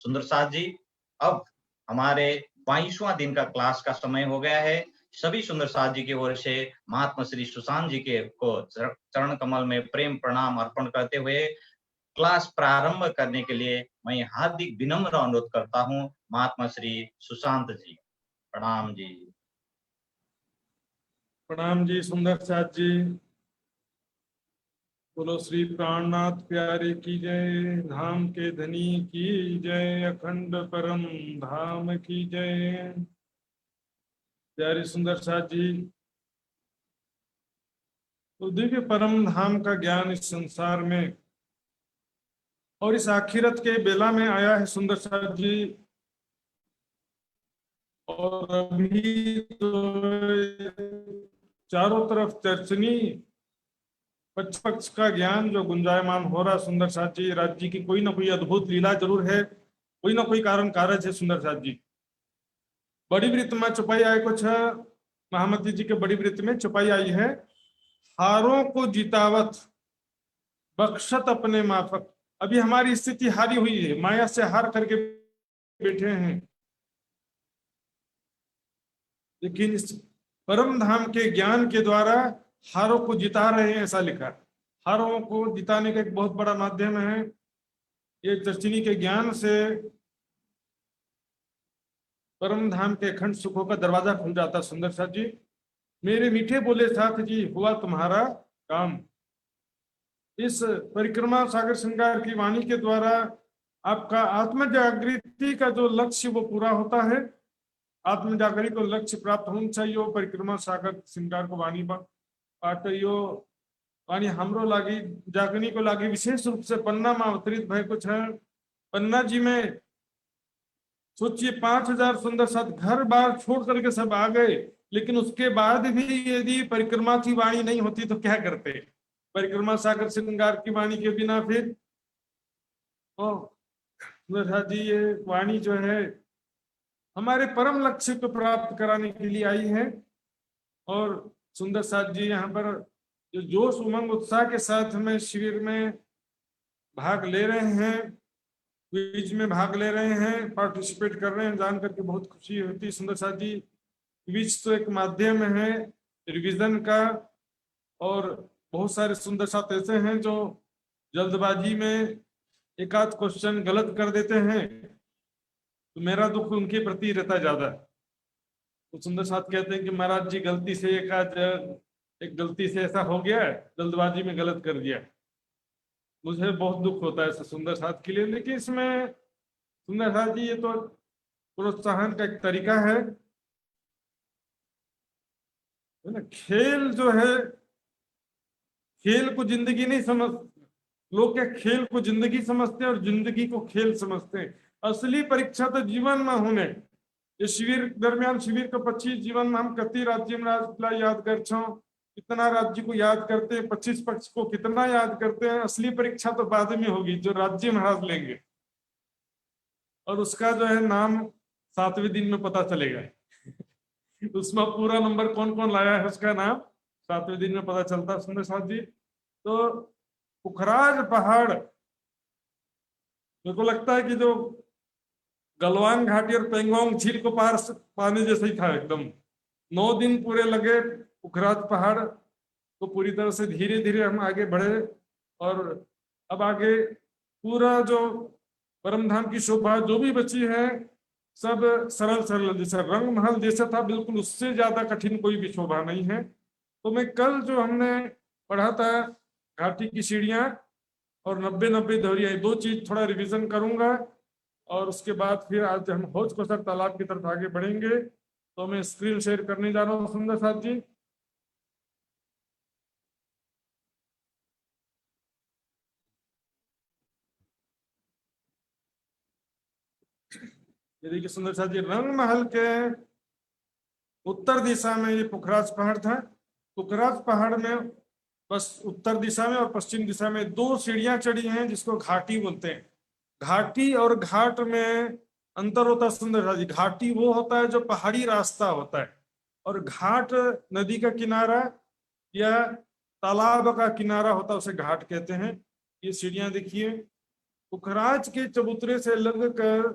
सुंदर साथ जी, अब हमारे 22वां दिन का क्लास का समय हो गया है। सभी सुंदर साथ जी की ओर से महात्मा श्री सुशांत जी के को चरण कमल में प्रेम प्रणाम अर्पण करते हुए क्लास प्रारंभ करने के लिए मैं हार्दिक विनम्र अनुरोध करता हूँ महात्मा श्री सुशांत जी। प्रणाम जी। प्रणाम जी सुंदर साथ जी। बोलो श्री प्राणनाथ प्यारे की जय, धाम के धनी की जय, अखंड परम धाम की जय। प्यारे सुंदर साथ जी, तो दिव्य परम धाम का ज्ञान इस संसार में और इस आखिरत के बेला में आया है सुंदर साथ जी। और अभी तो चारों तरफ चर्चनी पक्ष का ज्ञान जो गुंजायमान हो रहा सुंदर साथ जी। राज्य की कोई ना कोई अद्भुत लीला जरूर है, कोई ना कोई कारण कारज है सुंदर साथ जी। बड़ी वृत्त में चुपाई आई कुछ महामती जी के बड़ी वृत्त में चुपाई आई है, हारों को जितावत बख्शत अपने माफक। अभी हमारी स्थिति हारी हुई है, माया से हार करके बैठे हैं, लेकिन इस परम धाम के ज्ञान के द्वारा हारों को जिता रहे हैं, ऐसा लिखा। हारों को जिताने का एक बहुत बड़ा माध्यम है ये चर्चिनी के ज्ञान से परम धाम के अखंड सुखों का दरवाजा खुल जाता। सुंदर साथ जी, मेरे मीठे बोले साथ जी, हुआ तुम्हारा काम। इस परिक्रमा सागर श्रृंगार की वाणी के द्वारा आपका आत्म जागृति का जो लक्ष्य वो पूरा होता है। आत्म जागृति को लक्ष्य प्राप्त होना चाहिए। परिक्रमा सागर श्रृंगार को वाणी पाठियो वाणी हमरो लागी जागनी को लागी विशेष रूप से पन्ना में अवतरित भय कुछ है। पन्ना जी में सोचिए 5000 सुंदर साथ घर बार छोड़ करके सब आ गए, लेकिन उसके बाद भी यदि परिक्रमा की वाणी नहीं होती तो क्या करते। परिक्रमा सागर श्रृंगार की वाणी के बिना फिर सुंदर साथ जी ये वाणी जो है हमारे परम लक्ष्य को प्राप्त कराने के लिए आई है। और सुंदर साथ जी यहाँ पर जो जोश उमंग उत्साह के साथ में शिविर में भाग ले रहे हैं, क्विज में भाग ले रहे हैं, पार्टिसिपेट कर रहे हैं, जान करके बहुत खुशी होती है। सुंदर साथ जी, क्विज तो एक माध्यम है रिवीजन का, और बहुत सारे सुंदर साथ ऐसे हैं जो जल्दबाजी में एक आध क्वेश्चन गलत कर देते हैं, तो मेरा दुख उनके प्रति रहता ज्यादा। तो सुंदर साथ कहते हैं कि महाराज जी गलती से एक गलती से ऐसा हो गया, जल्दबाजी में गलत कर दिया। मुझे बहुत दुख होता है सुंदर साथ के लिए, लेकिन इसमें सुंदर साथ जी ये तो प्रोत्साहन का एक तरीका है ना। खेल जो है, खेल को जिंदगी नहीं समझ, लोग क्या खेल को जिंदगी समझते हैं और जिंदगी को खेल समझते हैं। असली परीक्षा तो जीवन में होने। ये शिविर दरमियान शिविर के 25 जीवन में हम कति राज्य में याद कर छो, कितना राज्य को याद करते हैं, 25 पक्ष को कितना याद करते हैं। असली परीक्षा तो बाद में होगी जो राज्य महाराज लेंगे, और उसका जो है नाम 7वें दिन में पता चलेगा। उसमें पूरा नंबर कौन कौन लाया है उसका नाम 7वें दिन में पता चलता है सुंदर साथ जी। तो पुखराज पहाड़ मेरे को लगता है कि जो गलवान घाटी और पेंगोंग झील को पार पाने जैसे ही था एकदम। 9 दिन पूरे लगे पुखराज पहाड़ तो पूरी तरह से धीरे धीरे हम आगे बढ़े, और अब आगे पूरा जो परम धाम की शोभा जो भी बची है सब सरल सरल, जैसा रंग महल जैसा था बिल्कुल उससे ज्यादा कठिन कोई भी शोभा नहीं है। तो मैं कल जो हमने पढ़ा था घाटी की सीढ़ियां और 90-90 धौरिया, 2 चीज थोड़ा रिवीजन करूंगा, और उसके बाद फिर आज हम हौज कोसर तालाब की तरफ आगे बढ़ेंगे। तो मैं स्क्रीन शेयर करने जा रहा हूँ सुंदर साथ जी। ये देखिए सुंदर साथ जी, रंग महल के उत्तर दिशा में ये पुखराज पहाड़ था। पुखराज पहाड़ में बस उत्तर दिशा में और पश्चिम दिशा में 2 सीढ़ियां चढ़ी हैं जिसको घाटी बोलते हैं। घाटी और घाट में अंतर होता है सुंदर साथ जी। घाटी वो होता है जो पहाड़ी रास्ता होता है, और घाट नदी का किनारा या तालाब का किनारा होता है, उसे घाट कहते हैं। ये सीढ़ियां देखिए, पुखराज के चबूतरे से लगकर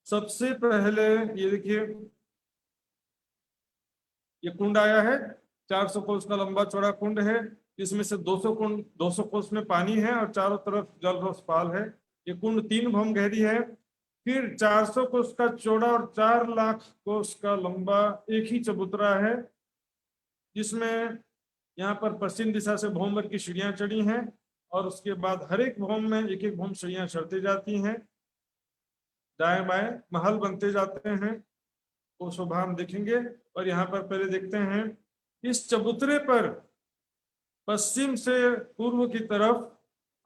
सबसे पहले ये देखिए ये कुंड आया है, 400 कोस का लंबा चौड़ा कुंड है, इसमें से 200 कोस में पानी है और चारों तरफ जल रसपाल है। ये कुंड 3 भौम गहरी है। फिर 400 कोस का चौड़ा और 4 लाख कोस का लंबा एक ही चबूतरा है, जिसमें यहाँ पर पश्चिम दिशा से भौम भर की सीढ़ियां चढ़ी हैं और उसके बाद हर एक भौम में एक एक भौम सीढ़ियां चढ़ती जाती हैं, दाएं बाएं महल बनते जाते हैं। वो शोभा हम देखेंगे। और यहाँ पर पहले देखते हैं, इस चबूतरे पर पश्चिम से पूर्व की तरफ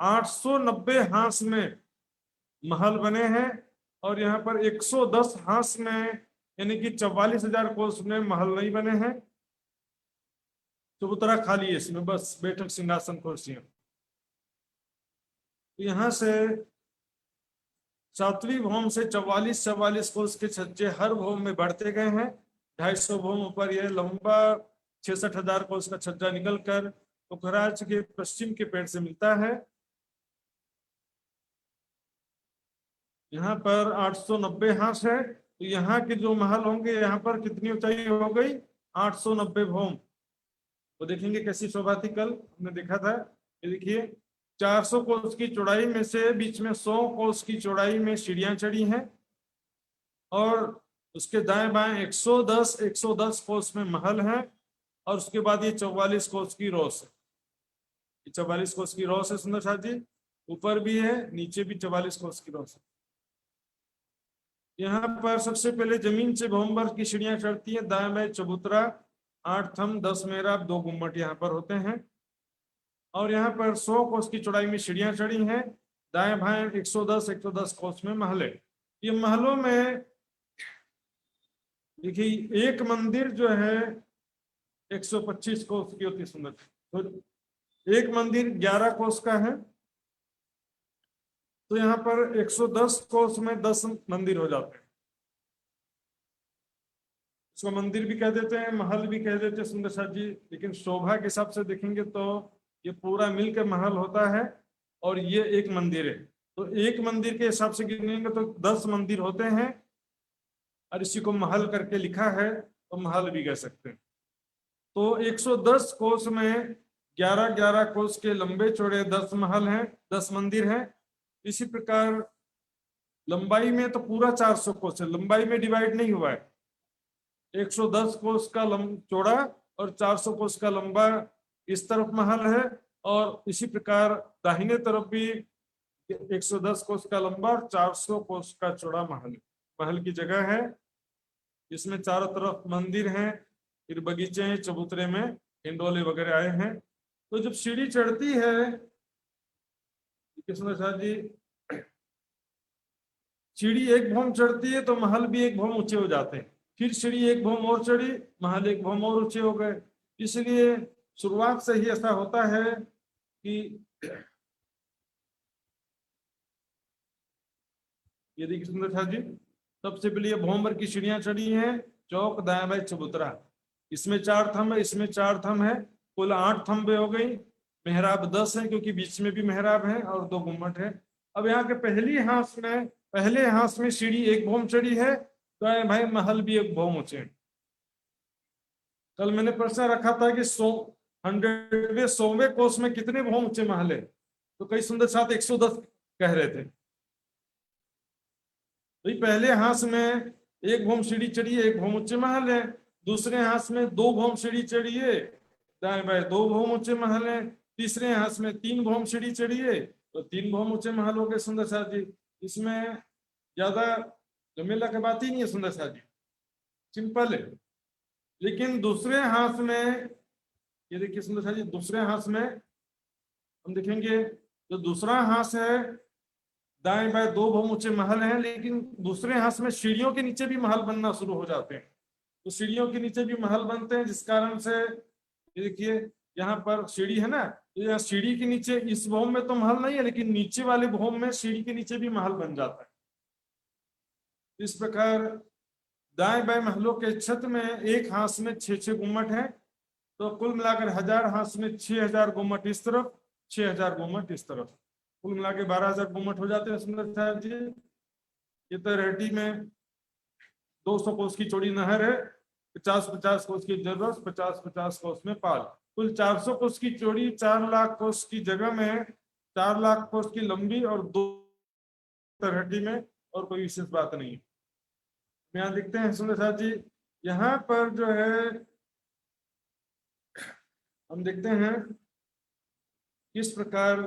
890 हांस में महल बने हैं और यहाँ पर 110 हांस में यानी कि 44,000 कोस में महल नहीं बने हैं। चबूतरा खाली है, इसमें बस बैठक सिंहासन कुर्सियां। यहाँ से 7वीं भौम से 44 कोस के छज्जे हर भौम में बढ़ते गए हैं। 250 भौम पर यह लंबा 66,000 कोस का छज्जा निकलकर पुखराज के पश्चिम के पेड़ से मिलता है। यहाँ पर 890 हांस है, तो यहाँ के जो महल होंगे यहाँ पर कितनी ऊंचाई हो गई, 890 भौम। तो देखेंगे कैसी शोभा थी, कल हमने देखा था। ये देखिए 400 कोस की चौड़ाई में से बीच में 100 कोस की चौड़ाई में सीढ़ियां चढ़ी हैं और उसके दाएं बाएं 110 कोस में महल है और उसके बाद ये 44 कोस की रोस है। 44 कोस की रोस है सुंदर शाह जी, ऊपर भी है नीचे भी 44 कोस की रोस है। यहाँ पर सबसे पहले जमीन से भौमभर की सीढ़ियां चढ़ती है, दाएं बाएं चबूतरा, 8 थंब 10 मेहराब 2 गुम्मट यहाँ पर होते हैं और यहाँ पर 100 कोस की चौड़ाई में सीढ़ियां चढ़ी हैं, दाएं बाएं 110 कोस में महल है। ये महलों में देखिए एक मंदिर जो है 125 कोस की होती, सुंदर, तो एक मंदिर 11 कोस का है, तो यहाँ पर 110 कोस में 10 मंदिर हो जाते हैं। इसको मंदिर भी कह देते हैं, महल भी कह देते हैं सुंदर शाह जी, लेकिन शोभा के हिसाब से देखेंगे तो ये पूरा मिलकर महल होता है और ये एक मंदिर है। तो एक मंदिर के हिसाब से गिनेंगे तो 10 मंदिर होते हैं और इसी को महल करके लिखा है तो महल भी कह सकते हैं। तो 110 कोस में 11 कोस के लंबे चौड़े 10 महल हैं, 10 मंदिर हैं। इसी प्रकार लंबाई में तो पूरा 400 कोस है, लंबाई में डिवाइड नहीं हुआ है। 110 कोस का चौड़ा और 400 कोस का लंबा इस तरफ महल है और इसी प्रकार दाहिने तरफ भी 110 कोस का लंबा और 400 कोस का चौड़ा महल की जगह है। इसमें चारों तरफ मंदिर हैं, फिर बगीचे हैं, चबूतरे में हिंडोले वगैरह आए हैं। तो जब सीढ़ी चढ़ती है कृष्ण शाह जी, सीढ़ी एक भौम चढ़ती है तो महल भी एक भौम ऊंचे हो जाते हैं, फिर सीढ़ी एक भौम और चढ़ी, महल एक भौम और ऊंचे हो गए। इसलिए शुरुआत से ही ऐसा होता है कि ये देखिए सुंदर शाह जी, सबसे पहले ये भौमभर की सीढ़ियां चढ़ी हैं, चौक दाएं बाएं चबूतरा, इसमें 4 थंब है, इसमें 4 थंब है, कुल 8 थंबे हो गई। मेहराब 10 है क्योंकि बीच में भी मेहराब है और 2 गुम्मट है। अब यहाँ के पहले हांस में सीढ़ी एक भौम चढ़ी है, तो भाई महल भी एक भौम ऊंचे। कल मैंने प्रश्न रखा था कि 100वें कोस में कितने भौम ऊंचे महल है, तो कई सुंदर साथ 110 कह रहे थे। तो पहले हांस में एक भौम सीढ़ी चढ़ी है, एक भौम ऊंचे महल है। दूसरे हांस में 2 भौम सीढ़ी चढ़ी है, दाएं बाएं 2 भौम ऊंचे महल है। तीसरे हांस में 3 भौम सीढ़ी चढ़ी है, तो 3 भौम ऊंचे महल हो गए सुंदर शाह जी। इसमें ज्यादा झमेला की बात ही नहीं है सुंदर शाह जी, सिंपल है। लेकिन दूसरे हांस में ये देखिए सुंदर शाह जी, दूसरे हांस में हम देखेंगे जो दूसरा हांस है, दाएं बाएं 2 भौम ऊंचे महल हैं, लेकिन दूसरे हांस में सीढ़ियों के नीचे भी महल बनना शुरू हो जाते हैं। तो सीढ़ियों के नीचे भी महल बनते हैं, जिस कारण से ये देखिए यहाँ पर सीढ़ी है ना, तो यहाँ सीढ़ी के नीचे इस भौम में तो महल नहीं है, लेकिन नीचे वाले भौम में सीढ़ी के नीचे भी महल बन जाता है। इस प्रकार दाएं बाएं महलों के छत में एक हांस में 6 गुम्मट है, तो कुल मिलाकर 1000 हांस में 6000 गुम्मट इस तरफ, 6000 गुम्मट इस तरफ। कुल मिला के 12,000 घुमट हो जाते हैं सुंदर साहब जी। ये तो रेहटी में 200 कोस की चौड़ी नहर है, 50-50 कोस की जरूरत, 50-50 कोस में पाल, कुल 400 कोस की चौड़ी, 4 लाख कोस की जगह में 4 लाख कोस की लंबी और 2 रेहटी में, और कोई विशेष बात नहीं है। यहाँ देखते हैं सुंदर साहब जी, यहाँ पर जो है हम देखते हैं किस प्रकार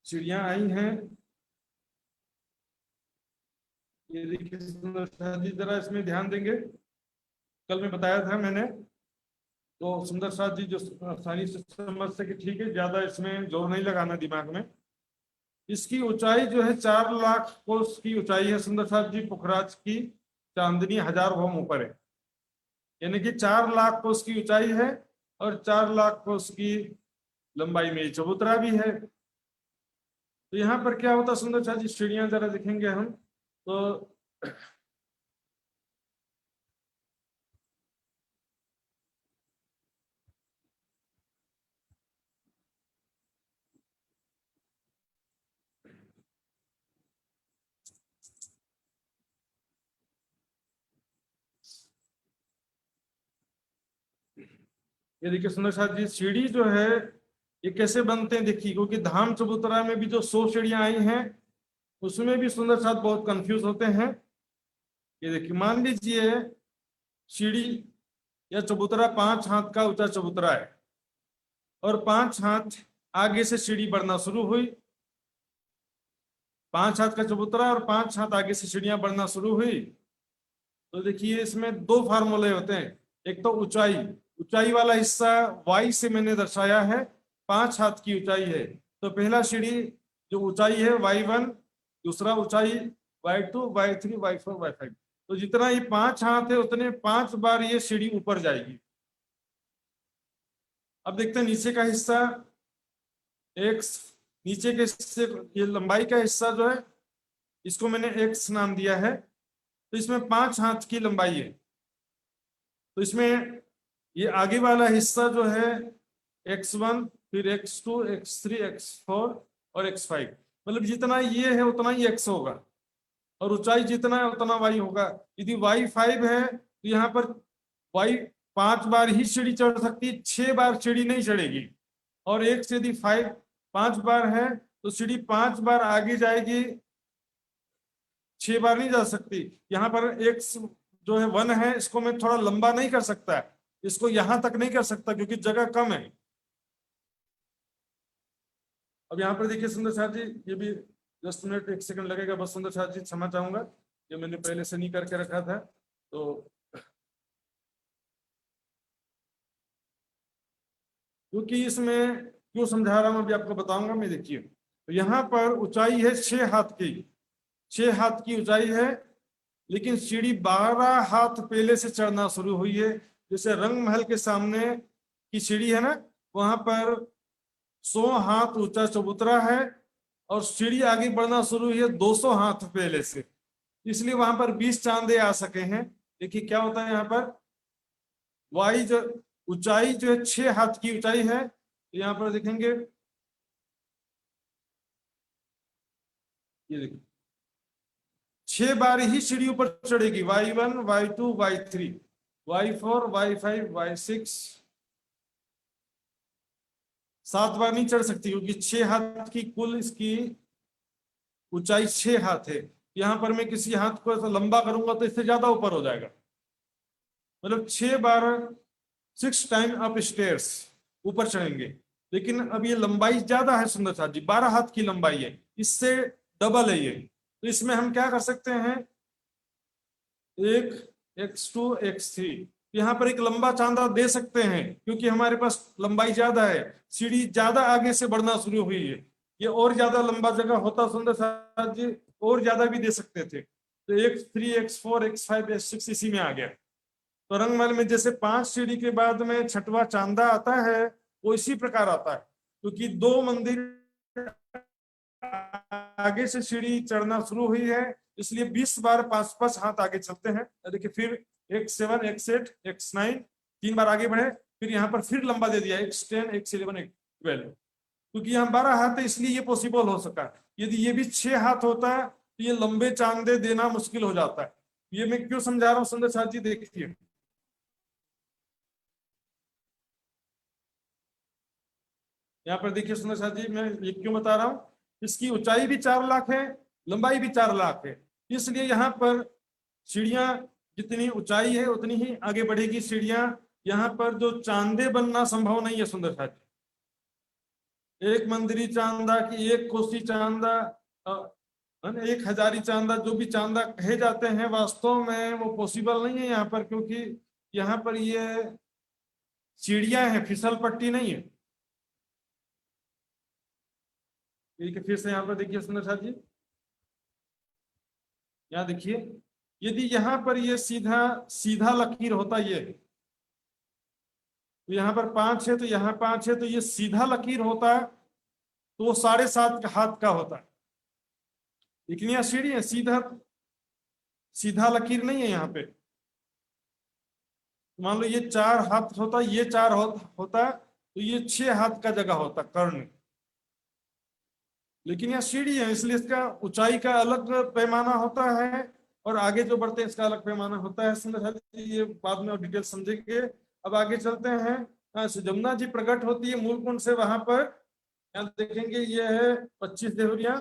चिड़िया आई हैं। ये देखिए सुंदर साहब जी, जरा इसमें ध्यान देंगे, कल में बताया था मैंने, तो सुंदर साहब जी जो आसानी से समझ सके, ठीक है, ज्यादा इसमें जोर नहीं लगाना दिमाग में। इसकी ऊंचाई जो है 4 लाख कोस की ऊंचाई है सुंदर साहब जी, पुखराज की चांदनी 1000 भौम ऊपर है, यानी कि 4 लाख कोस की ऊंचाई है और 4 लाख कोस की लंबाई में चबूतरा भी है। तो यहाँ पर क्या होता सुंदर साहब जी, सीढ़ियां जरा दिखेंगे हम तो, ये देखिए सुंदर साहब जी, सीढ़ी जो है ये कैसे बनते हैं देखिए, क्योंकि धाम चबूतरा में भी जो 100 सीढ़ियां आई हैं उसमें भी सुंदर साहब बहुत कंफ्यूज होते हैं। ये देखिए मान लीजिए सीढ़ी या चबूतरा 5 हाथ का ऊंचा चबूतरा है और 5 हाथ आगे से सीढ़ी बढ़ना शुरू हुई, 5 हाथ का चबूतरा और 5 हाथ आगे से सीढ़ियां बढ़ना शुरू हुई। तो देखिए इसमें 2 फार्मूले होते हैं, एक तो ऊंचाई, ऊंचाई वाला हिस्सा y से मैंने दर्शाया है, 5 हाथ की ऊंचाई है, तो पहला सीढ़ी जो ऊंचाई है y1, दूसरा ऊंचाई y2, y3, y4, y5, तो जितना ये 5 हाथ है उतने 5 बार ये सीढ़ी ऊपर जाएगी। अब देखते हैं नीचे का हिस्सा x, नीचे के हिस्से, ये लंबाई का हिस्सा जो है इसको मैंने x नाम दिया है, तो इसमें 5 हाथ की लंबाई है, तो इसमें ये आगे वाला हिस्सा जो है x1, फिर x2, x3, x4 और x5, मतलब जितना ये है उतना ही x होगा, और ऊंचाई जितना है उतना y होगा। यदि y5 है तो यहाँ पर y 5 बार ही सीढ़ी चढ़ सकती है, 6 बार सीढ़ी नहीं चढ़ेगी, और x यदि 5 बार है तो सीढ़ी 5 बार आगे जाएगी, 6 बार नहीं जा सकती। यहाँ पर x जो है 1 है, इसको मैं थोड़ा लंबा नहीं कर सकता, इसको यहां तक नहीं कर सकता क्योंकि जगह कम है। अब यहाँ पर देखिए सुंदर साहब जी, ये भी जस्ट मिनट 1 सेकंड लगेगा बस सुंदर साहब जी, क्षमा चाहूंगा, ये मैंने पहले से नहीं करके रखा था, तो क्योंकि इसमें क्यों समझा रहा हूं अभी आपको बताऊंगा मैं। देखिए तो यहाँ पर ऊंचाई है 6 हाथ की, 6 हाथ की ऊंचाई है, लेकिन सीढ़ी 12 हाथ पहले से चढ़ना शुरू हुई है। जैसे रंग महल के सामने की सीढ़ी है ना, वहां पर 100 हाथ ऊंचा चबूतरा है और सीढ़ी आगे बढ़ना शुरू हुई है 200 हाथ पहले से, इसलिए वहां पर 20 चांदे आ सके हैं। देखिए क्या होता है यहाँ पर, वाई जो ऊंचाई जो है 6 हाथ की ऊंचाई है, तो यहाँ पर देखेंगे, ये देखिए 6 बार ही सीढ़ी ऊपर चढ़ेगी, y1, y2, y3, y4, y5, y6, 7 बार नहीं चढ़ सकती क्योंकि 6 हाथ की कुल इसकी ऊंचाई 6 हाथ है। यहाँ पर मैं किसी हाथ को ऐसा लंबा करूंगा तो इससे ज्यादा ऊपर हो जाएगा, मतलब 6 बार 6 टाइम अप स्टेयर्स ऊपर चढ़ेंगे। लेकिन अब ये लंबाई ज्यादा है सुंदर साहब जी, 12 हाथ की लंबाई है, इससे डबल है ये, तो इसमें हम क्या कर सकते हैं, एक x2, x3, यहाँ पर एक लंबा चांदा दे सकते हैं क्योंकि हमारे पास लंबाई ज्यादा है, सीढ़ी ज्यादा आगे से बढ़ना शुरू हुई है। ये और ज्यादा लंबा जगह होता सुंदर साहब जी, और ज्यादा भी दे सकते थे, तो x3, x4, x5, x6 इसी में आ गया। तो रंगमहल में जैसे 5 सीढ़ी के बाद में छठवां चांदा आता है, वो इसी प्रकार आता है, क्योंकि 2 मंदिर आगे से सीढ़ी चढ़ना शुरू हुई है, इसलिए 20 बार 5-5 हाथ आगे चलते हैं। देखिए फिर x7, x8, x9 3 बार आगे बढ़े, फिर यहाँ पर फिर लंबा दे दिया x10, x11, x12, क्योंकि यहाँ 12 हाथ है इसलिए ये पॉसिबल हो सका। यदि ये भी 6 हाथ होता है तो ये लंबे चांदे देना मुश्किल हो जाता है। ये मैं क्यों समझा रहा हूँ सुंदर साथ जी, देखिए यहाँ पर देखिए सुंदर साथ जी, मैं ये क्यों बता रहा हूँ, इसकी ऊंचाई भी 4 लाख है, लंबाई भी 4 लाख है, इसलिए यहाँ पर सीढ़ियां जितनी ऊंचाई है उतनी ही आगे बढ़ेगी सीढ़ियां। यहाँ पर जो चांदे बनना संभव नहीं है सुंदर साथ जी। एक मंदिरी चांदा की एक कोसी चांदा, एक हजारी चांदा, जो भी चांदा कहे जाते हैं वास्तव में वो पॉसिबल नहीं है यहाँ पर, क्योंकि यहाँ पर ये सीढ़ियां हैं, फिसल पट्टी नहीं है। ठीक है, फिर से यहाँ पर देखिए सुंदर साथ जी, यहाँ देखिए यदि यहाँ पर ये सीधा सीधा लकीर होता ये, तो यहाँ पर 5 है तो यहाँ 5 है, तो ये सीधा लकीर होता है तो वो 7.5 हाथ का होता है। लेकिन यहाँ सीढ़ी है, सीधा सीधा लकीर नहीं है यहाँ पे। मान लो ये 4 हाथ होता, ये 4 होता तो ये 6 हाथ का जगह होता कर्ण। लेकिन यहाँ सीढ़ी है इसलिए इसका ऊंचाई का अलग पैमाना होता है और आगे जो बढ़ते हैं इसका अलग पैमाना होता है। सुंदर साथ जी ये बाद में और डिटेल समझेंगे। अब आगे चलते हैं। जमुना जी प्रकट होती है मूल कुंड से, वहां पर यहाँ देखेंगे ये है 25 देहुरियां।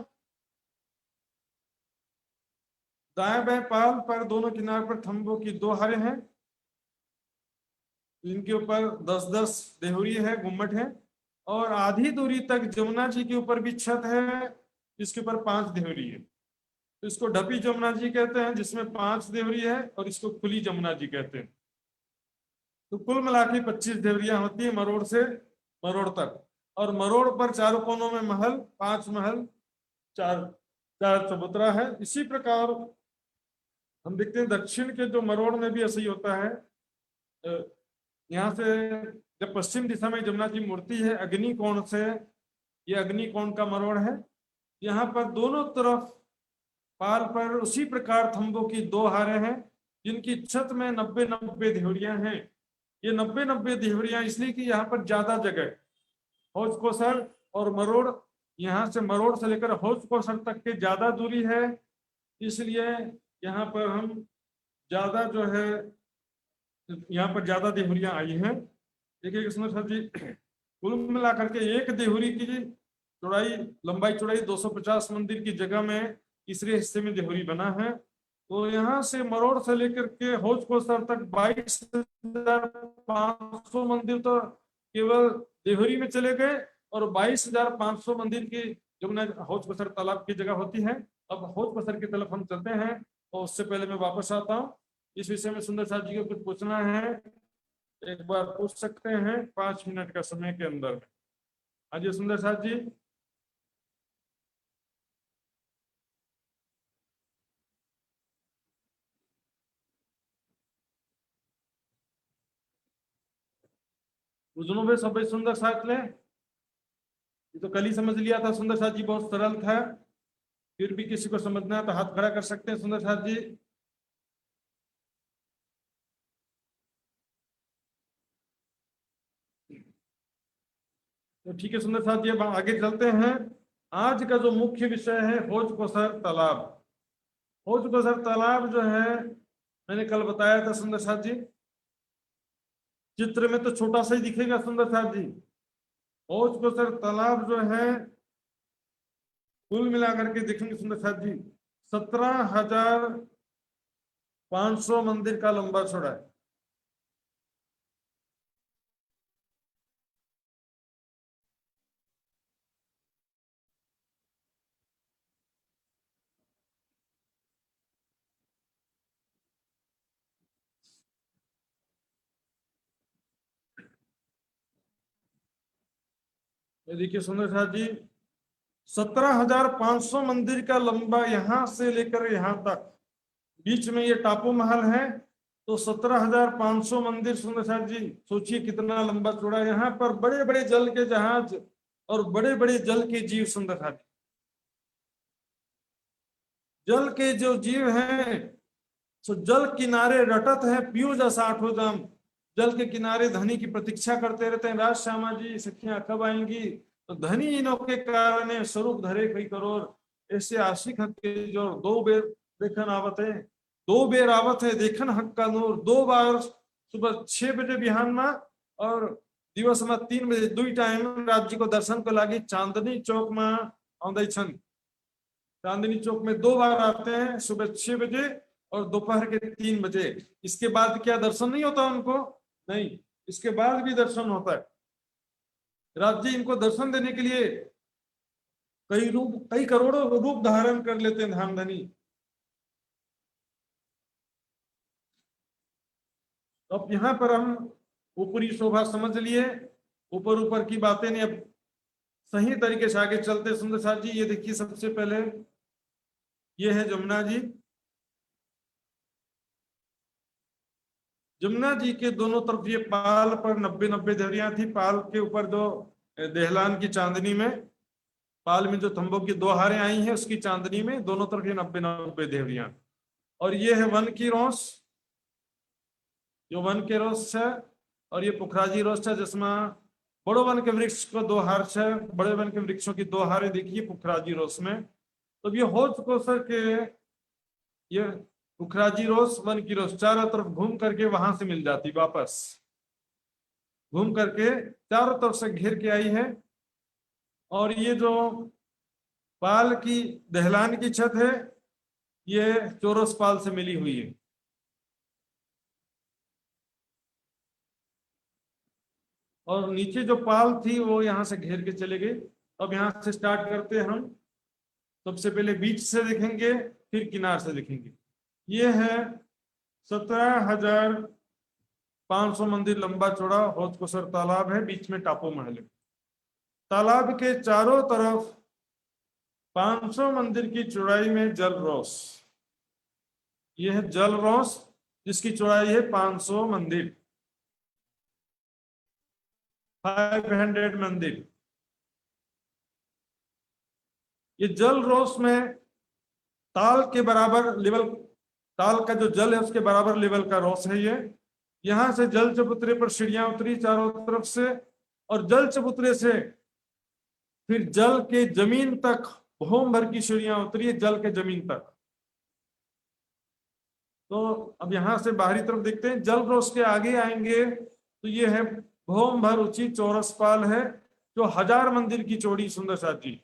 दाएं बाएं पाल पर दोनों किनार पर थंबों की 2 हारें हैं, इनके ऊपर 10-10 देहुरी है, गुम्मट है, और आधी दूरी तक जमुना जी के ऊपर भी छत है, इसके ऊपर 5 देहुरी है। तो इसको ढपी जमुना जी कहते हैं जिसमें 5 देवरी है, और इसको खुली जमुना जी कहते हैं। तो कुल मिला के 25 देवरियां होती है मरोड़ से मरोड़ तक, और मरोड़ पर चारों कोनों में महल, 5 महल, 4 चबूतरा है। इसी प्रकार हम देखते हैं दक्षिण के जो मरोड़ में भी ऐसा ही होता है। यहाँ से जब पश्चिम दिशा में जमुना जी मूर्ति है अग्नि कोण से, ये अग्नि कोण का मरोड़ है। यहाँ पर दोनों तरफ पाल पर उसी प्रकार थंबों की 2 हारें हैं, जिनकी छत में 90-90 देहुरियां हैं। ये 90-90 देहुरियां इसलिए कि यहाँ पर ज्यादा जगह, हौज कोसर और मरोड़, यहाँ से मरोड़ से लेकर हौज कोसर तक की ज्यादा दूरी है, इसलिए यहाँ पर हम ज्यादा जो है यहाँ पर ज्यादा देहुरियां आई हैं। देखिए सुंदर साथ जी, कुल मिलाकर के एक देहुरी की चौड़ाई, लंबाई चौड़ाई 250 मंदिर की जगह में तीसरे हिस्से में देहुरी बना है। तो यहाँ से मरोड़ से लेकर के हौज कोसर तक 22,500 मंदिर तो केवल देहुरी में चले गए, और 22,500 मंदिर की जमुना हौज कोसर तालाब की जगह होती है। अब हौज कोसर की तरफ हम चलते हैं, और उससे पहले मैं वापस आता हूँ। इस विषय में सुंदर साथ जी को कुछ पूछना है, एक बार पूछ सकते हैं 5 मिनट का समय के अंदर। हाँ जी सुंदर साथ जी। बुजुर्गों में सब सुंदर साथ ले, ये तो कल ही समझ लिया था सुंदर साथ जी, बहुत सरल था। फिर भी किसी को समझना है तो हाथ खड़ा कर सकते हैं सुंदर साथ जी। तो ठीक है सुंदर साथ जी, अब आगे चलते हैं। आज का जो मुख्य विषय है हौज कोसर तालाब। हौज कोसर तालाब जो है मैंने कल बताया था सुंदर साथ जी, चित्र में तो छोटा सा ही दिखेगा सुंदर साथ जी। हौज कोसर तालाब जो है कुल मिलाकर के देखेंगे सुंदर साथ जी 17,500 मंदिर का लंबा चौड़ा है। ये देखिए सुंदर साथ जी 17,500 मंदिर का लंबा, यहां से लेकर यहां तक, बीच में ये टापू महल है। तो 17,500 मंदिर सुंदर साथ जी, सोचिए कितना लंबा चौड़ा। यहाँ पर बड़े बड़े जल के जहाज और बड़े बड़े जल के जीव सुंदर साथ जी, जल के जो जीव हैं सो जल किनारे रटत है पियो जैसा 8 जाम। जल के किनारे धनी की प्रतीक्षा करते रहते हैं, राज श्यामा जी सखियां कब आएंगी, तो धनी इनो के कारण स्वरूप धरे कई करोड़, ऐसे आशिक हक के जो 2 बेर देखन आवत है, 2 बेर आवत है देखन हक का नूर, 2 बार सुबह 6 बजे बिहान में और दिवस में 3 बजे, 2 टाइम राज्य को दर्शन को लागी चांदनी चौक में आंदे छन। चांदनी चौक में 2 बार आते हैं, सुबह 6 बजे और दोपहर के 3 बजे। इसके बाद क्या दर्शन नहीं होता उनको? नहीं, इसके बाद भी दर्शन होता है। राज्य इनको दर्शन देने के लिए कई करोड़ों रूप धारण कर लेते हैं धामधनी। अब यहाँ पर हम ऊपरी शोभा समझ लिए, ऊपर की बातें नहीं। अब सही तरीके से आगे चलते सुंदर साथ जी। ये देखिए, सबसे पहले ये है जमुना जी। जमुना जी के दोनों तरफ ये पाल पर 90-90 देहरियां थी। पाल के ऊपर जो देहलान की चांदनी में, पाल में जो तंबू की 2 हारें आई हैं उसकी चांदनी में दोनों तरफ ये 90-90 देहरियां। और ये है वन की रोस, जो वन के रोस है। और ये पुखराजी रोस है जिसमें बड़ो वन के वृक्ष को 2 हार है। बड़े वन के वृक्षों की 2 हारें देखिए पुखराजी रोस में। तो ये हो चुको सर के ये पुखराजी रोस, वन की रोस चारों तरफ घूम करके वहां से मिल जाती, वापस घूम करके चारों तरफ से घेर के आई है। और ये जो पाल की दहलान की छत है ये चौरस पाल से मिली हुई है। और नीचे जो पाल थी वो यहाँ से घेर के चले गए। अब यहाँ से स्टार्ट करते हैं हम। सबसे पहले बीच से देखेंगे, फिर किनार से देखेंगे। ये है 17,500 मंदिर लंबा चौड़ा होचकोसर तालाब है, बीच में टापू महल है। तालाब के चारों तरफ 500 मंदिर की चौड़ाई में जल रोस। ये है जल रोस जिसकी चौड़ाई है 500 मंदिर, 500 मंदिर। ये जल रोस में ताल के बराबर लेवल, ताल का जो जल है उसके बराबर लेवल का रोस है ये। यहां से जल चबूतरे पर सीढ़ियां उतरी चारों तरफ से, और जल चबूतरे से फिर जल के जमीन तक भौम भर की सीढ़ियां उतरी है, जल के जमीन तक। तो अब यहां से बाहरी तरफ देखते हैं। जल रोस के आगे आएंगे तो ये है भौम भर ऊंची चौरस पाल है जो 1000 मंदिर की चौड़ी। सुंदर साथ जी,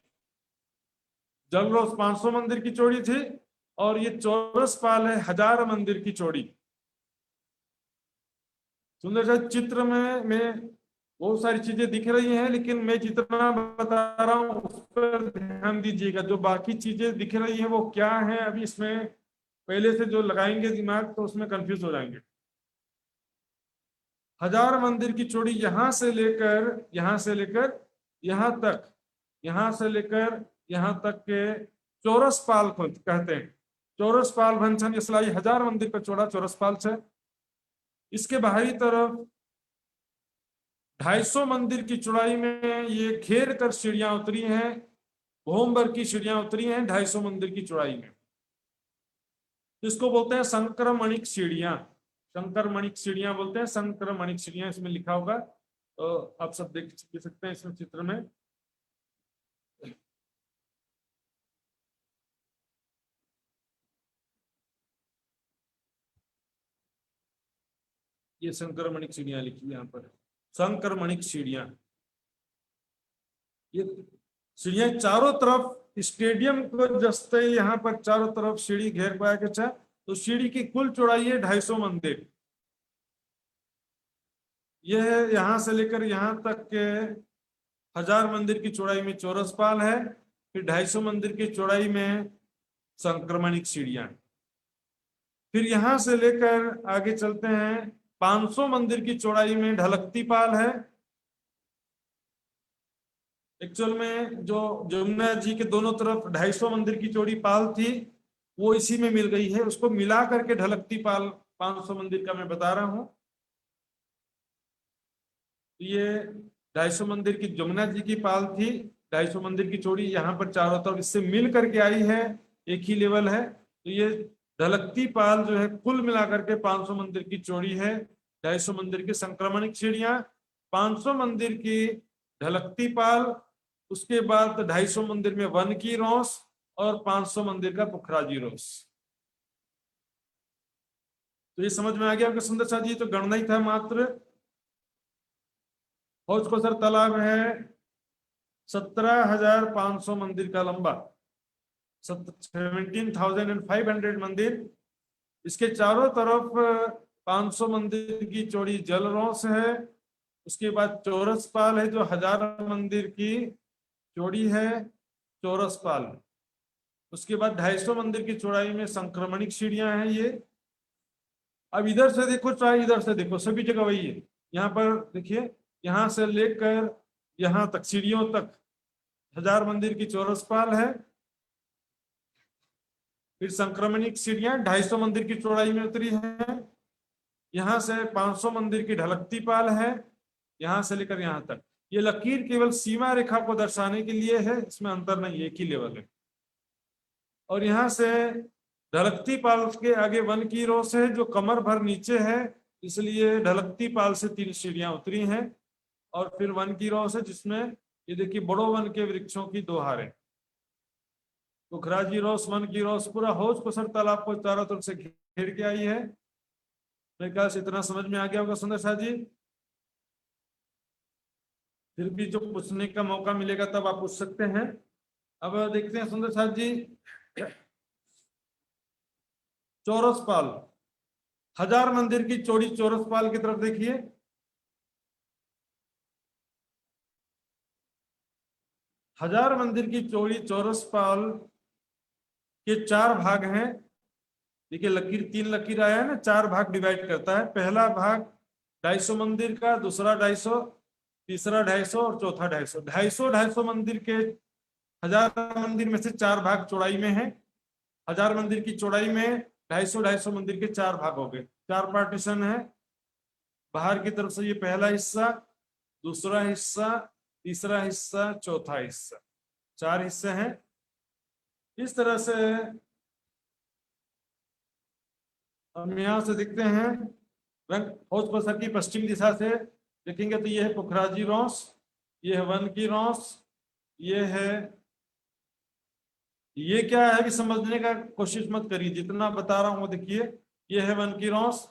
जल रोस 500 मंदिर की चौड़ी थी और ये चौरस पाल है 1000 मंदिर की चौड़ी। सुंदर साथ चित्र में बहुत सारी चीजें दिख रही हैं, लेकिन मैं जितना बता रहा हूं उस पर ध्यान दीजिएगा। जो बाकी चीजें दिख रही हैं वो क्या है, अभी इसमें पहले से जो लगाएंगे दिमाग तो उसमें कंफ्यूज हो जाएंगे। 1000 मंदिर की चौड़ी यहां से लेकर यहां तक, यहां से लेकर यहां तक के चौरस पाल कहते हैं। चौरस पाल भंसन इसलाई 1000 मंदिर का चौड़ा चौरस पाल है। इसके बाहरी तरफ 250 मंदिर की चौड़ाई में ये घेर कर सीढ़ियां उतरी हैं, भौमभर की सीढ़ियां उतरी हैं 250 मंदिर की चौड़ाई में। इसको बोलते हैं संक्रमणिक सीढ़ियां, संक्रमणिक सीढ़ियां बोलते हैं, संक्रमणिक सीढ़ियां इसमें लिखा होगा तो आप सब देख सकते हैं इसमें चित्र में। ये संक्रमणिक सीढ़ियां लिखी यहाँ पर, संक्रमणिक सीढ़ियां। ये सीढ़ियां चारों तरफ स्टेडियम को जस्ते यहाँ पर चारों तरफ सीढ़ी घेर पाया गया। तो सीढ़ी की कुल चौड़ाई है 250 मंदिर। यह है यहां से लेकर यहां तक के 1000 मंदिर की चौड़ाई में चौरस पाल है, फिर 250 मंदिर की चौड़ाई में संक्रमणिक सीढ़ियां। फिर यहां से लेकर आगे चलते हैं 500 मंदिर की चौड़ाई में ढलकती पाल है। एक्चुअल में जो जमुना जी के दोनों तरफ 250 मंदिर की चौड़ी पाल थी वो इसी में मिल गई है, उसको मिला करके ढलकती पाल 500 मंदिर का मैं बता रहा हूं। ये 250 मंदिर की जमुना जी की पाल थी, 250 मंदिर की चौड़ी यहाँ पर चारों तरफ इससे मिल करके आई है, एक ही लेवल है। तो ये ढलकती पाल जो है कुल मिलाकर के 500 मंदिर की चौड़ी है। 250 मंदिर की संक्रमणिक सीढ़ियां, 500 मंदिर की ढलकती पाल उसके बाद 250 मंदिर में वन की रोस और 500 मंदिर का पुखराजी रोस। तो ये समझ में आ गया आपके सुंदर साथ जी। तो गणना ही था मात्र। हौज कोसर तालाब है 17,500 मंदिर का लंबा, 17,500 मंदिर। इसके चारों तरफ 500 मंदिर की चौड़ी जल रोस है। उसके बाद चौरस पाल है जो 1000 मंदिर की चौड़ी है, चौरस पाल। उसके बाद 250 मंदिर की चौड़ाई में संक्रमणिक सीढ़ियां हैं ये। अब इधर से देखो चाहे इधर से देखो, सभी जगह वही है। यहाँ पर देखिए, यहाँ से लेकर यहाँ तक सीढ़ियों तक 1000 मंदिर की चौरस पाल है। फिर संक्रमणिक सीढ़ियां 250 मंदिर की चौड़ाई में उतरी है। यहाँ से 500 मंदिर की ढलकती पाल है, यहाँ से लेकर यहाँ तक। ये लकीर केवल सीमा रेखा को दर्शाने के लिए है, इसमें अंतर नहीं, एक ही लेवल है। और यहाँ से ढलकती पाल के आगे वन की रोस है जो कमर भर नीचे है, इसलिए ढलकती पाल से 3 सीढ़ियां उतरी हैं। और फिर वन की रोस है जिसमें ये देखिए बड़ो वन के वृक्षों की 2 हारें। पुखराजी रोस, वन की रोस पूरा हौज कोसर तालाब को चारों तरफ से घेर के आई है। मेरे ख्याल से इतना समझ में आ गया होगा सुंदर साथ जी। फिर भी जो पूछने का मौका मिलेगा तब आप पूछ सकते हैं। अब देखते हैं सुंदर साथ जी, चौरस पाल, 1000 मंदिर की चौड़ी चौरस पाल की तरफ देखिए। हजार मंदिर की चौड़ी चौरस पाल के 4 भाग हैं। देखिए लकीर 3 लकीर आया है ना, 4 भाग डिवाइड करता है। पहला भाग 250 मंदिर का, दूसरा 250, तीसरा 250 और चौथा 250। 250 मंदिर के 1000 मंदिर में से 4 भाग चौड़ाई में है। 1000 मंदिर की चौड़ाई में 250 मंदिर के 4 भाग हो गए, 4 पार्टीशन है। बाहर की तरफ से ये पहला हिस्सा, दूसरा हिस्सा, तीसरा हिस्सा, चौथा हिस्सा, 4 हिस्से हैं। इस तरह से हम यहाँ से देखते हैं रंग हौज कोसर की पश्चिम दिशा से देखेंगे तो ये है पुखराजी रोस, ये है वन की रोस, ये है, ये क्या है कि समझने का कोशिश मत करिए, जितना बता रहा हूं वो देखिए। ये है वन की रोस,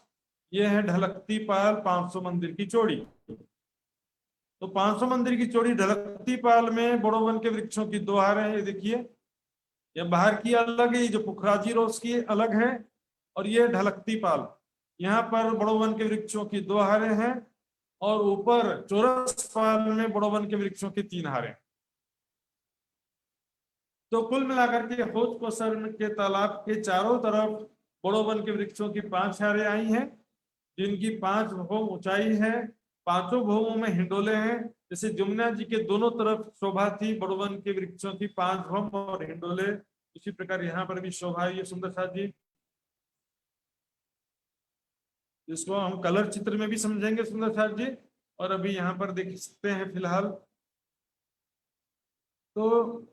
ये है ढलकती पाल 500 मंदिर की चौड़ी। तो 500 मंदिर की चौड़ी ढलकती पाल में बड़ो वन के वृक्षों की 2 हारें हैं, ये देखिए। ये बाहर की अलग है, ये जो पुखराजी रोस की अलग है, और ये ढलकती पाल। यहाँ पर बड़ो वन के वृक्षों की 2 हारें हैं, और ऊपर चौरस पाल में बड़ो वन के वृक्षों की 3 हारें। तो कुल मिलाकर के हौज कोसर के तालाब के चारों तरफ बड़ो वन के वृक्षों की 5 हारें आई हैं, जिनकी 5 भौम ऊंचाई है। 5 भौमों में हिंडोले हैं। जैसे जमुना जी के दोनों तरफ शोभा थी बड़ो वन के वृक्षों की 5 भौम और हिंडोले, इसी प्रकार यहाँ पर भी शोभा है। ये सुंदर साथ जी, इसको हम कलर चित्र में भी समझेंगे सुंदर साथ जी, और अभी यहाँ पर देख सकते हैं फिलहाल। तो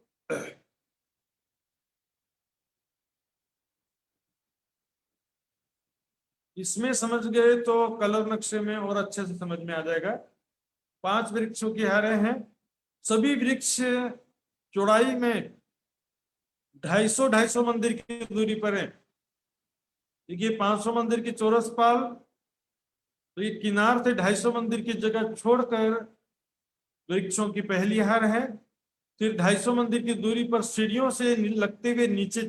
इसमें समझ गए तो कलर नक्शे में और अच्छे से समझ में आ जाएगा। 5 वृक्षों की हारें हैं, सभी वृक्ष चौड़ाई में 250 मंदिर की दूरी पर है। देखिए 500 मंदिर की चौरस पाल, तो ये किनार से 250 मंदिर की जगह छोड़कर वृक्षों की पहली हार है। फिर 250 मंदिर की दूरी पर सीढ़ियों से लगते हुए नीचे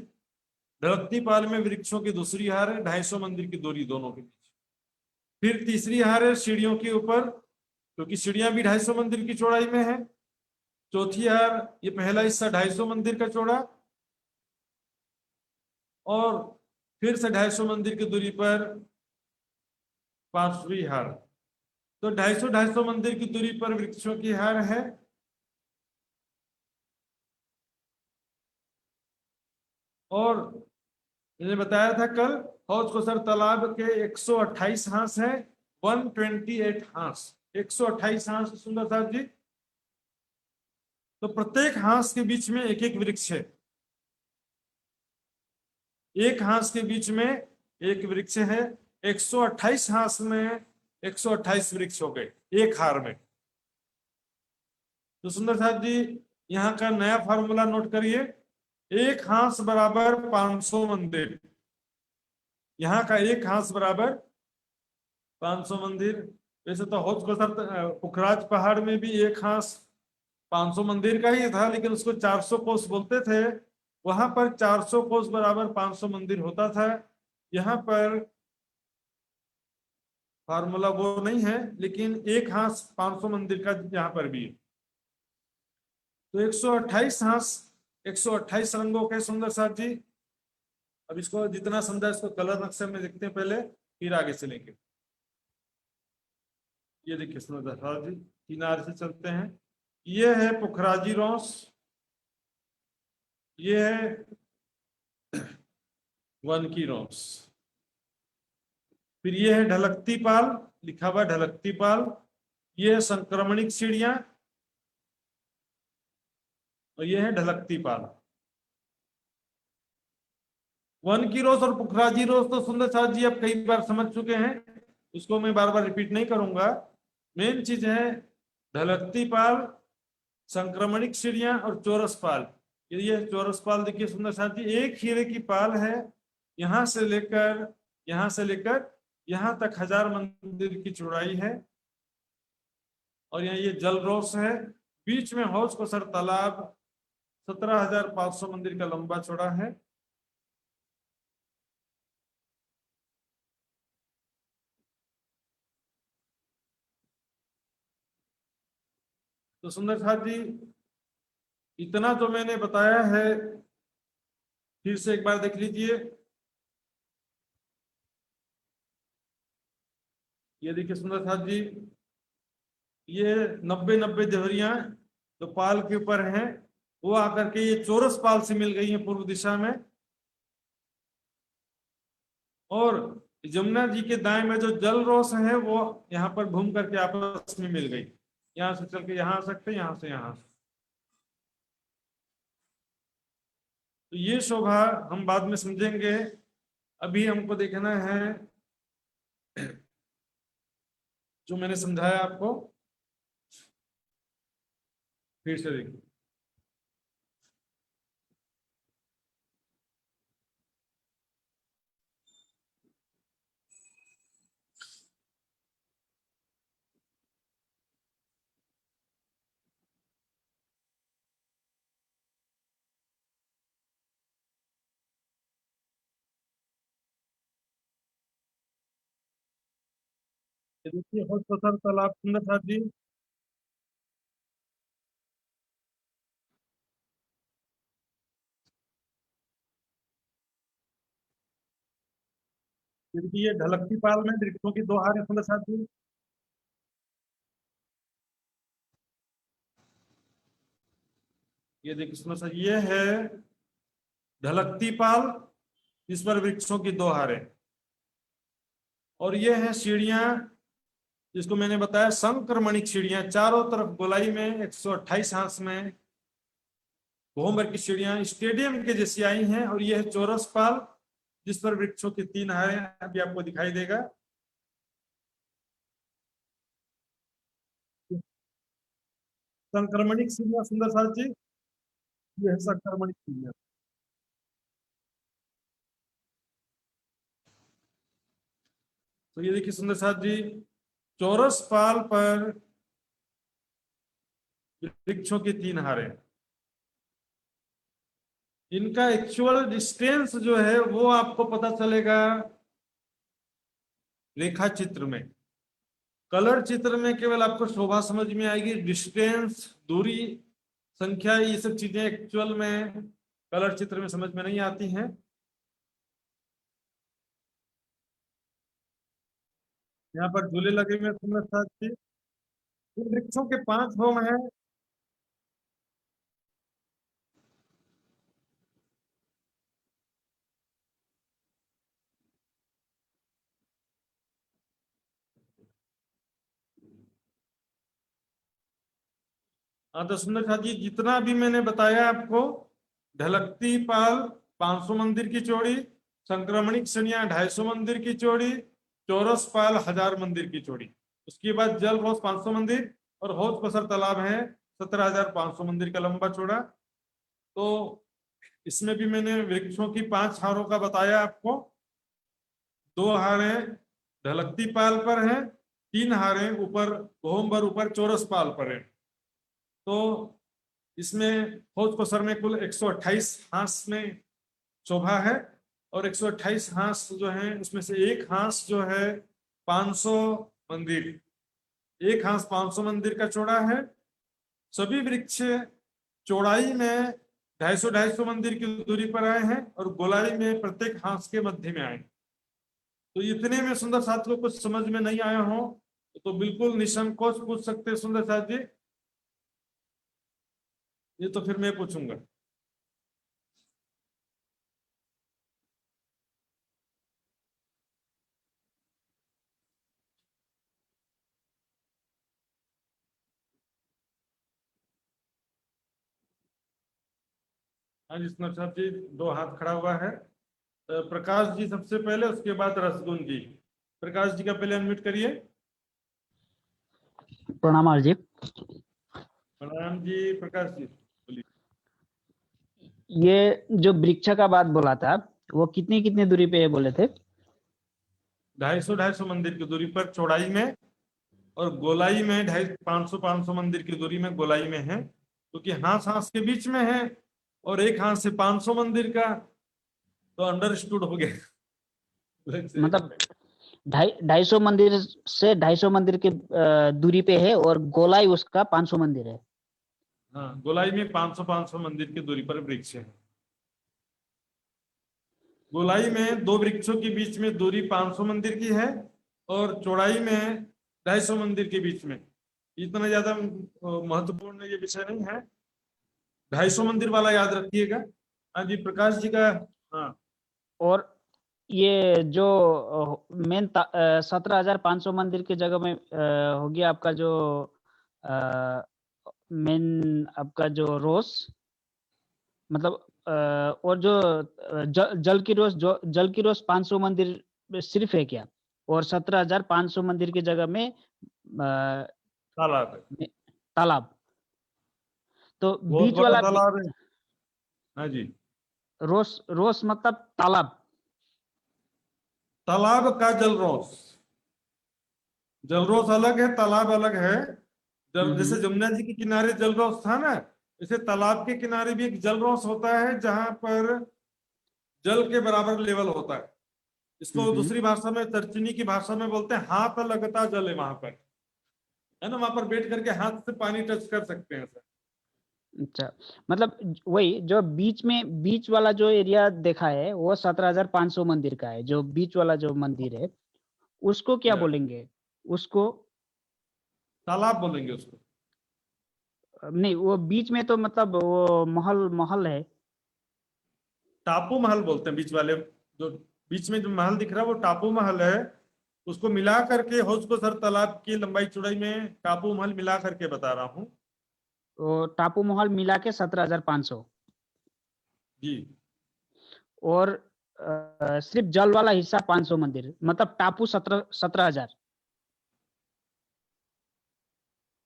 ढलकती पाल में वृक्षों की दूसरी हार है, 250 मंदिर की दूरी दोनों के बीच। फिर तीसरी हार है सीढ़ियों के ऊपर, क्योंकि सीढ़ियां भी 250 मंदिर की चौड़ाई में है। चौथी हार, ये पहला हिस्सा 250 मंदिर का चौड़ा, और फिर से 250 मंदिर की दूरी पर 5वीं हार। तो 250 मंदिर की दूरी पर वृक्षों की हार है। और मैंने बताया था कल, हौज कोसर तालाब के 128 हांस है, 128 हांस, 128 हांस सुंदर साहब जी। तो प्रत्येक हांस के बीच में एक एक वृक्ष है, एक हांस के बीच में एक वृक्ष है। 128 हांस में 128 वृक्ष हो गए एक हार में। तो सुंदर साहब जी यहाँ का नया फॉर्मूला नोट करिए, एक हांस बराबर 500 मंदिर। यहाँ का एक हांस बराबर 500 मंदिर। वैसे तो हौज बसर पुखराज पहाड़ में भी एक हांस 500 मंदिर का ही था, लेकिन उसको 400 कोस बोलते थे। वहां पर 400 कोस बराबर 500 मंदिर होता था। यहाँ पर फार्मूला वो नहीं है, लेकिन एक हांस 500 मंदिर का यहाँ पर भी है। तो 128 हांस 128 रंगों के सुंदर साथ जी। अब इसको जितना समझा इसको कलर नक्शे में देखते हैं पहले, फिर आगे चलेंगे। ये देखिए सुंदर साथ जी, किनारे से चलते हैं। ये है पुखराजी रोस, ये है वन की रोस, फिर ये है ढलकती पाल, लिखा हुआ ढलकती पाल। ये है संक्रमणिक सीढ़ियां और ये है ढलकती पाल। वन की रोज और पुखराजी रोज तो सुंदर साथ जी आप कई बार समझ चुके हैं, उसको मैं बार बार रिपीट नहीं करूंगा। मेन चीज है ढलकती पाल, संक्रमणिक सीढ़ियां और चौरस पाल। ये चौरस पाल देखिए सुंदर साथ जी, एक हीरे की पाल है, यहां से लेकर यहां तक 1000 मंदिर की चौड़ाई है। और यहाँ ये जल रोस है, बीच में हौज कोसर तालाब 17,500 मंदिर का लंबा चौड़ा है। तो सुंदर साथ जी इतना जो मैंने बताया है फिर से एक बार देख लीजिए। ये देखिए सुंदर साथ जी, ये 90 देहरियां जो पाल के ऊपर हैं वो आकर के ये चौरस पाल से मिल गई है पूर्व दिशा में। और जमुना जी के दाएं में जो जल रोस है वो यहाँ पर घूम करके आपस में मिल गई। यहाँ से चल के यहाँ आ सकते हैं, यहाँ से यहाँ। तो ये शोभा हम बाद में समझेंगे, अभी हमको देखना है जो मैंने समझाया आपको, फिर से देखिए। ये देखिए हौज कोसर तालाब सुंदर साथ जी, ये देखिए ये ढलकती पाल में वृक्षों की 2 हारें सुंदर साथ जी। ये देखिए सुंदर साथ, ये है ढलकती पाल जिस पर वृक्षों की 2 हारें। और ये है सीढ़ियां जिसको मैंने बताया संक्रमणिक सीढ़ियां, चारों तरफ गोलाई में 128 हांस में घूमर की सीढ़ियां स्टेडियम के जैसी आई हैं। और ये है चौरस पाल जिस पर वृक्षों की 3 हारें, अभी आपको दिखाई देगा। संक्रमणिक सीढ़ियां सुंदर साथ जी, ये है संक्रमणिक सीढ़ियां। तो ये देखिए सुंदर साथ जी, चौरस पाल पर वृक्षों की 3 हारें। इनका एक्चुअल डिस्टेंस जो है वो आपको पता चलेगा रेखा चित्र में। कलर चित्र में केवल आपको शोभा समझ में आएगी, डिस्टेंस, दूरी, संख्या, ये सब चीजें एक्चुअल में कलर चित्र में समझ में नहीं आती हैं। यहाँ पर झूले लगे हुए हैं सुंदर साथ जी, इन वृक्षों के 5 होम है। हाँ तो सुंदर साथ जी जितना भी मैंने बताया आपको, ढलकती पाल 500 मंदिर की चौड़ी, संक्रमणिक सनिया 250 मंदिर की चौड़ी, चौरस पाल 1000 मंदिर की चौड़ी, उसके बाद जल रोज 500 मंदिर और हौज पसर तालाब है 17,500 मंदिर का लंबा चौड़ा। तो इसमें भी मैंने वृक्षों की 5 हारों का बताया आपको। 2 हारें ढलकती पाल पर हैं, 3 हारें ऊपर गोहम्बर ऊपर चौरस पाल पर हैं। तो इसमें हौज को सर में कुल 128 हांस में शोभा है, और 128 हांस जो है उसमें से एक हांस जो है 500 मंदिर, एक हांस 500 मंदिर का चौड़ा है। सभी वृक्ष चौड़ाई में 250 मंदिर की दूरी पर आए हैं, और गोलाई में प्रत्येक हांस के मध्य में आए। तो इतने में सुंदर साथ को कुछ समझ में नहीं आया हो तो बिल्कुल निसंकोच पूछ सकते हैं सुंदर साथ जी। ये तो फिर मैं पूछूंगा। हाँ जी सुंदर साथ जी, 2 हाथ खड़ा हुआ है। प्रकाश जी सबसे पहले, उसके बाद रसगुन जी। प्रकाश जी का पहले अनम्यूट करिए। प्रणाम जी। प्रणाम जी। प्रकाश जी बोलिए। ये जो वृक्ष का बात बोला था वो कितनी कितनी दूरी पे है बोले थे? 250 मंदिर की दूरी पर चौड़ाई में, और गोलाई में 500 मंदिर की दूरी में गोलाई में है, क्योंकि हाथ हाथ के बीच में है, और एक हाथ से 500 मंदिर का, तो अंडरस्टूड हो गया। मतलब 250 मंदिर से 250 मंदिर की दूरी पे है, और गोलाई उसका 500 मंदिर है। हाँ, गोलाई में 500 मंदिर की दूरी पर वृक्ष है। गोलाई में 2 वृक्षों के बीच में दूरी 500 मंदिर की है, और चौड़ाई में 250 मंदिर के बीच में। इतना ज्यादा महत्वपूर्ण ये विषय नहीं है, 250 मंदिर वाला याद रखिएगा। हाँ जी प्रकाश जी का। हाँ, और ये जो मेन 17,500 मंदिर की जगह में हो गया आपका जो मेन आपका जो रोज, मतलब और जो जल की रोज, जो जल की रोज 500 मंदिर सिर्फ है क्या? और 17,500 मंदिर की जगह में तालाब है, तालाब। तो बहुत बीच बड़ा वाला तालाब है। हाँ जी, रोस, रोस मतलब तालाब। तालाब का जलरोस, जलरोस अलग है, तालाब अलग है। जैसे जमुना जी के किनारे जलरोस था ना, जैसे तालाब के किनारे भी एक जलरोस होता है, जहां पर जल के बराबर लेवल होता है। इसको दूसरी भाषा में, तर्जनी की भाषा में बोलते हैं हाथ लगता जल है वहां पर, है ना, वहां पर बैठ करके हाथ से पानी टच कर सकते हैं सर। अच्छा, मतलब वही जो बीच में, बीच वाला जो एरिया देखा है वो 17,500 मंदिर का है। जो बीच वाला जो मंदिर है उसको क्या बोलेंगे? उसको तालाब बोलेंगे उसको। नहीं, वो बीच में तो मतलब वो महल, महल है। टापू महल बोलते हैं बीच वाले, जो बीच में जो महल दिख रहा है वो टापू महल है। उसको मिला करके हौज को सर तालाब की लंबाई चौड़ाई में टापू महल मिला करके बता रहा हूँ। वो टापू महल मिला के 17,500। जी, और सिर्फ जल वाला हिस्सा 500 मंदिर, मतलब टापू 17,000।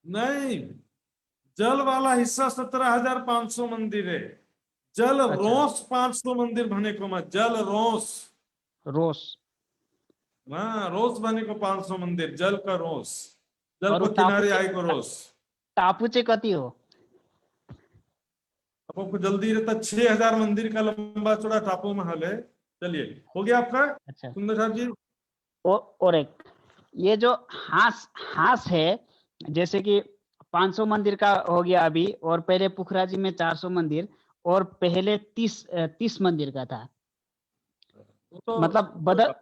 नहीं, जल वाला हिस्सा 17,500 मंदिर है। जल अच्छा, रोस 500 मंदिर भने को मत, जल रोस। रोस। हाँ, रोस बने को 500 मंदिर, जल का रोस, जल और वो को किनारे आए को रोस। टापू चे कति हो? अब आपको जल्दी रहता, 6,000 मंदिर का लंबा चौड़ा टापू महल है। चलिए, हो गया आपका अच्छा, सुंदर साहब जी। और एक ये जो हास, हास है, जैसे कि 500 मंदिर का हो गया अभी, और पहले पुखरा जी में 400 मंदिर, और पहले 30 मंदिर का था। तो मतलब बदल,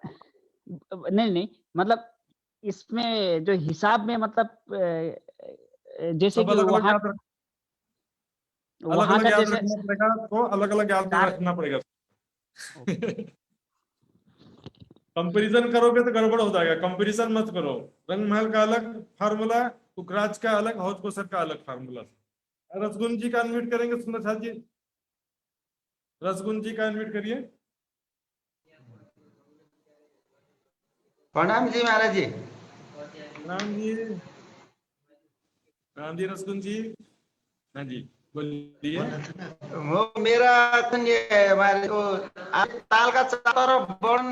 नहीं नहीं, मतलब इसमें जो हिसाब में, मतलब जैसे सब कि अलग अलग वहां, याद रख, अलग वहां अलग का याद जैसे रखना पड़ेगा आपको, अलग अलग याद चार। रखना पड़ेगा। कंपैरिजन करोगे तो गड़बड़ हो जाएगा, कंपैरिजन मत करो। रंग महल का अलग फार्मूला, पुखराज का अलग, हौज कोसर का अलग फार्मूला। रसगुन जी का अनम्यूट करेंगे सुंदर साहब जी, रसगुन जी का अनम्यूट करिए। प्रणाम जी महाराज जी। राम जी, राम जी, रसगुन जी। हाँ जी बोलिए। वो मेरा ये हमारे वो ताल का चातर बन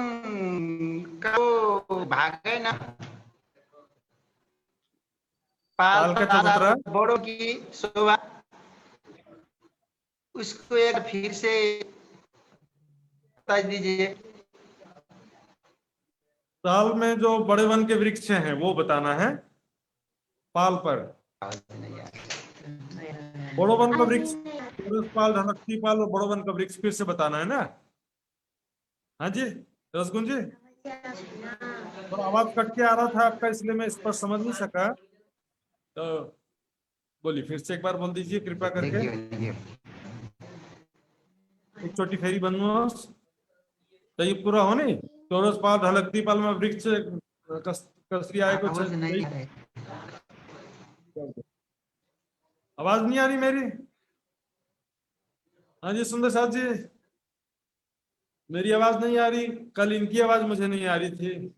का वो भाग है ना, ताल का चबूतरा बड़ों की शोभा, उसको एक फिर से बता दीजिए। ताल में जो बड़े वन के वृक्ष हैं वो बताना है। पाल पर बड़ो वन का वृक्ष, पाल, ढलकती पाल और बड़ो वन का वृक्ष फिर से बताना है ना। हाँ जी रसगुन जी, तो आवाज कट के आ रहा था आपका, इसलिए मैं इस पर समझ नहीं सका, तो बोलिए फिर से एक बार बोल दीजिए कृपया करके। एक छोटी फेरी बनवास तो ये पूरा हो नहीं। चौरस पाल, ढलकती पाल में वृक्ष कसरी आए को आवाज नहीं आ रही मेरी। हाँ जी सुंदर साथ जी, मेरी आवाज नहीं आ रही, कल इनकी आवाज मुझे नहीं आ रही थी।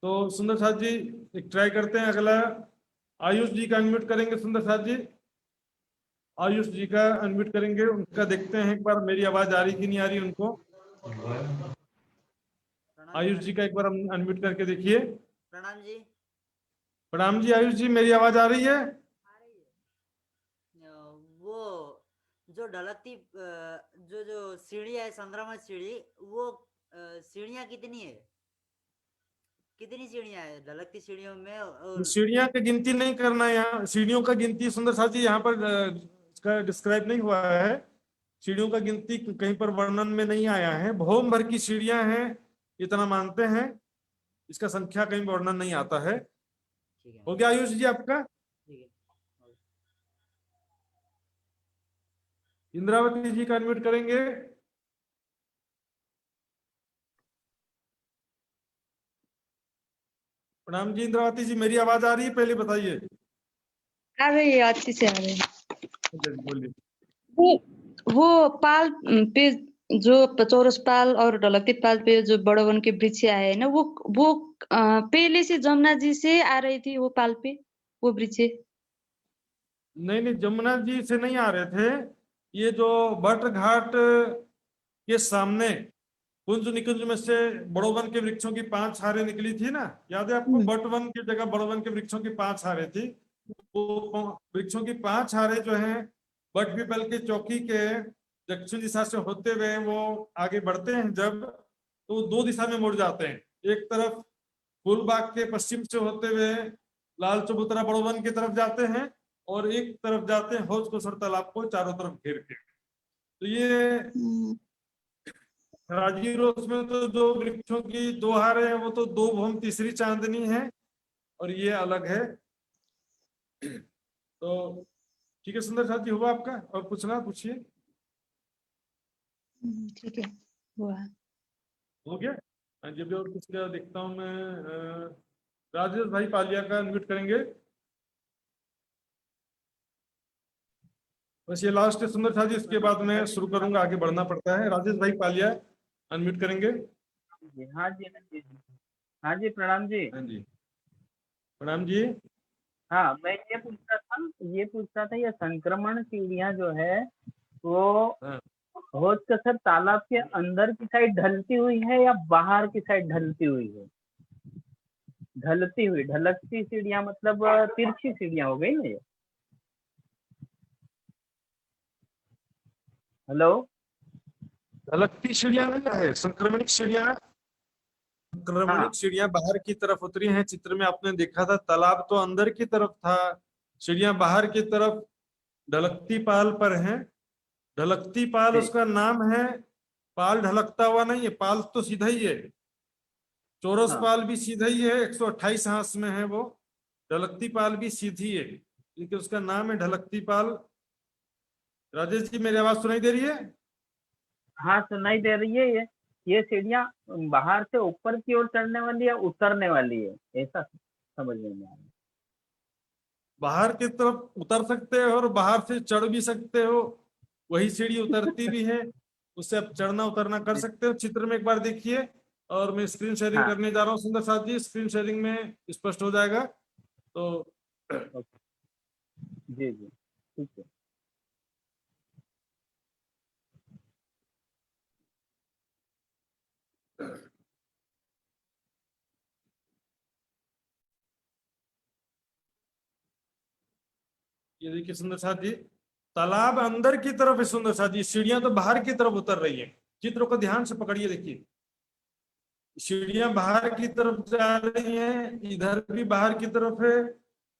तो सुंदर साथ जी एक ट्राई करते हैं, अगला आयुष जी का अनम्यूट करेंगे। सुंदर साथ जी आयुष जी का अनम्यूट करेंगे, उनका देखते हैं एक बार मेरी आवाज आ रही कि नहीं आ रही उनको। आयुष जी का एक बार अनम्यूट करके देखिए। प्रणाम जी। प्रणाम जी आयुष जी, मेरी आवाज आ रही है? वो जो ढलकती जो सीढ़ी है, संक्रामक सीढ़ी, वो सीढ़ियाँ कितनी है, कितनी सीढ़ियाँ है ढलकती सीढ़ियों में? और सीढ़ियां की गिनती नहीं करना है यहाँ, सीढ़ियों का गिनती सुंदर साथ जी यहाँ पर इसका डिस्क्राइब नहीं हुआ है। सीढ़ियों का गिनती कहीं पर वर्णन में नहीं आया है। भौम भर की सीढ़ियां हैं इतना मानते हैं, इसका संख्या कहीं वर्णन नहीं आता है। ठीक है, हो गया आयुष जी आपका? ठीक है। इंद्रावती जी का अनम्यूट करेंगे। प्रणाम जी इंद्रावती जी, मेरी आवाज आ रही है पहले बताइए। आ रही है, अच्छी से आ रही है। बोलिए। वो पाल पे जो चौरस पाल और ढलकती पाल पे जो बड़ो वन के वृक्ष आए है ना, वो पहले से जमुना जी से आ रही थी वो पाल पे, वो वृक्ष। नहीं नहीं, जमुना जी से नहीं आ रहे थे। ये जो बट घाट के सामने कुंज निकुंज में से बड़ो वन के वृक्षों की 5 हारें निकली थी ना, याद है आपको? बट वन की जगह बड़ो वन के वृक्षों की 5 हारें थी। वो वृक्षों की 5 हारें जो हैं बट पीपल की चौकी के दक्षिण दिशा से होते हुए वो आगे बढ़ते हैं जब, तो 2 दिशा में मुड़ जाते हैं। एक तरफ फूलबाग के पश्चिम से होते हुए लाल चबूतरा बड़ो वन की तरफ जाते हैं, और एक तरफ जाते हैं हौज कोसर तालाब को चारों तरफ घेर के। तो ये राजीव रोज में तो जो वृक्षों की 2 हारें हैं वो तो 2 भौम तीसरी चांदनी है, और ये अलग है। तो ठीक है सुंदर साथी, हुआ आपका? और पूछना पूछिए। ठीक है, हुआ। हो गया? जब भी और कुछ क्या देखता हूँ मैं। राजेश भाई पालिया का अनम्यूट करेंगे। बस ये लास्ट है सुंदर साथी, इसके बाद मैं शुरू करूंगा, आगे बढ़ना पड़ता है। राजेश भाई पालिया अनम्यूट करेंगे। हाँ जी, हाँ जी, हाँ जी, प्रणाम जी। हाँ जी प्रणाम जी। हाँ, मैं ये पूछ रहा था ये संक्रमण सीढ़ियाँ जो है वो हाँ। हौज कसर तालाब के अंदर की साइड ढलती हुई है या बाहर की साइड ढलती हुई है? ढलती हुई, ढलकती सीढ़ियाँ मतलब तिरछी सीढ़ियाँ हो गई ना ये। हेलो, ढलकती सीढ़ियां नहीं है, संक्रमणिक सीढ़ियां। संक्रमणिक सीढ़ियां बाहर की तरफ उतरी हैं। चित्र में आपने देखा था तालाब तो अंदर की तरफ था, सीढ़ियां बाहर की तरफ ढलकती पाल पर हैं। ढलकती पाल उसका नाम है, पाल ढलकता हुआ नहीं है, पाल तो सीधा ही है। चौरस पाल भी सीधा ही है, 128 हांस में है वो। ढलकती पाल भी सीधी है, लेकिन उसका नाम है ढलकती पाल। राजेश जी मेरी आवाज सुनाई दे रही है? हाँ सुनाई दे रही है। ये सीढ़ियाँ बाहर से ऊपर की ओर चढ़ने वाली है, उतरने वाली है, ऐसा समझ में नहीं आ रहा। बाहर की तरफ उतर सकते हो और बाहर से चढ़ भी सकते हो, वही सीढ़ी उतरती भी है, उससे आप चढ़ना उतरना कर सकते हो। चित्र में एक बार देखिए और मैं स्क्रीन शेयरिंग हाँ। करने जा रहा हूँ सुंदर साथ जी, स्क्रीन शेयरिंग में स्पष्ट हो जाएगा। तो जी जी ठीक है। ये देखिए सुंदर साथ जी, तालाब अंदर की तरफ है सुंदर साथ जी, सीढ़ियां तो बाहर की तरफ उतर रही है। चित्र को ध्यान से पकड़िए, देखिए सीढ़ियां बाहर की तरफ जा रही हैं, इधर भी बाहर की तरफ है,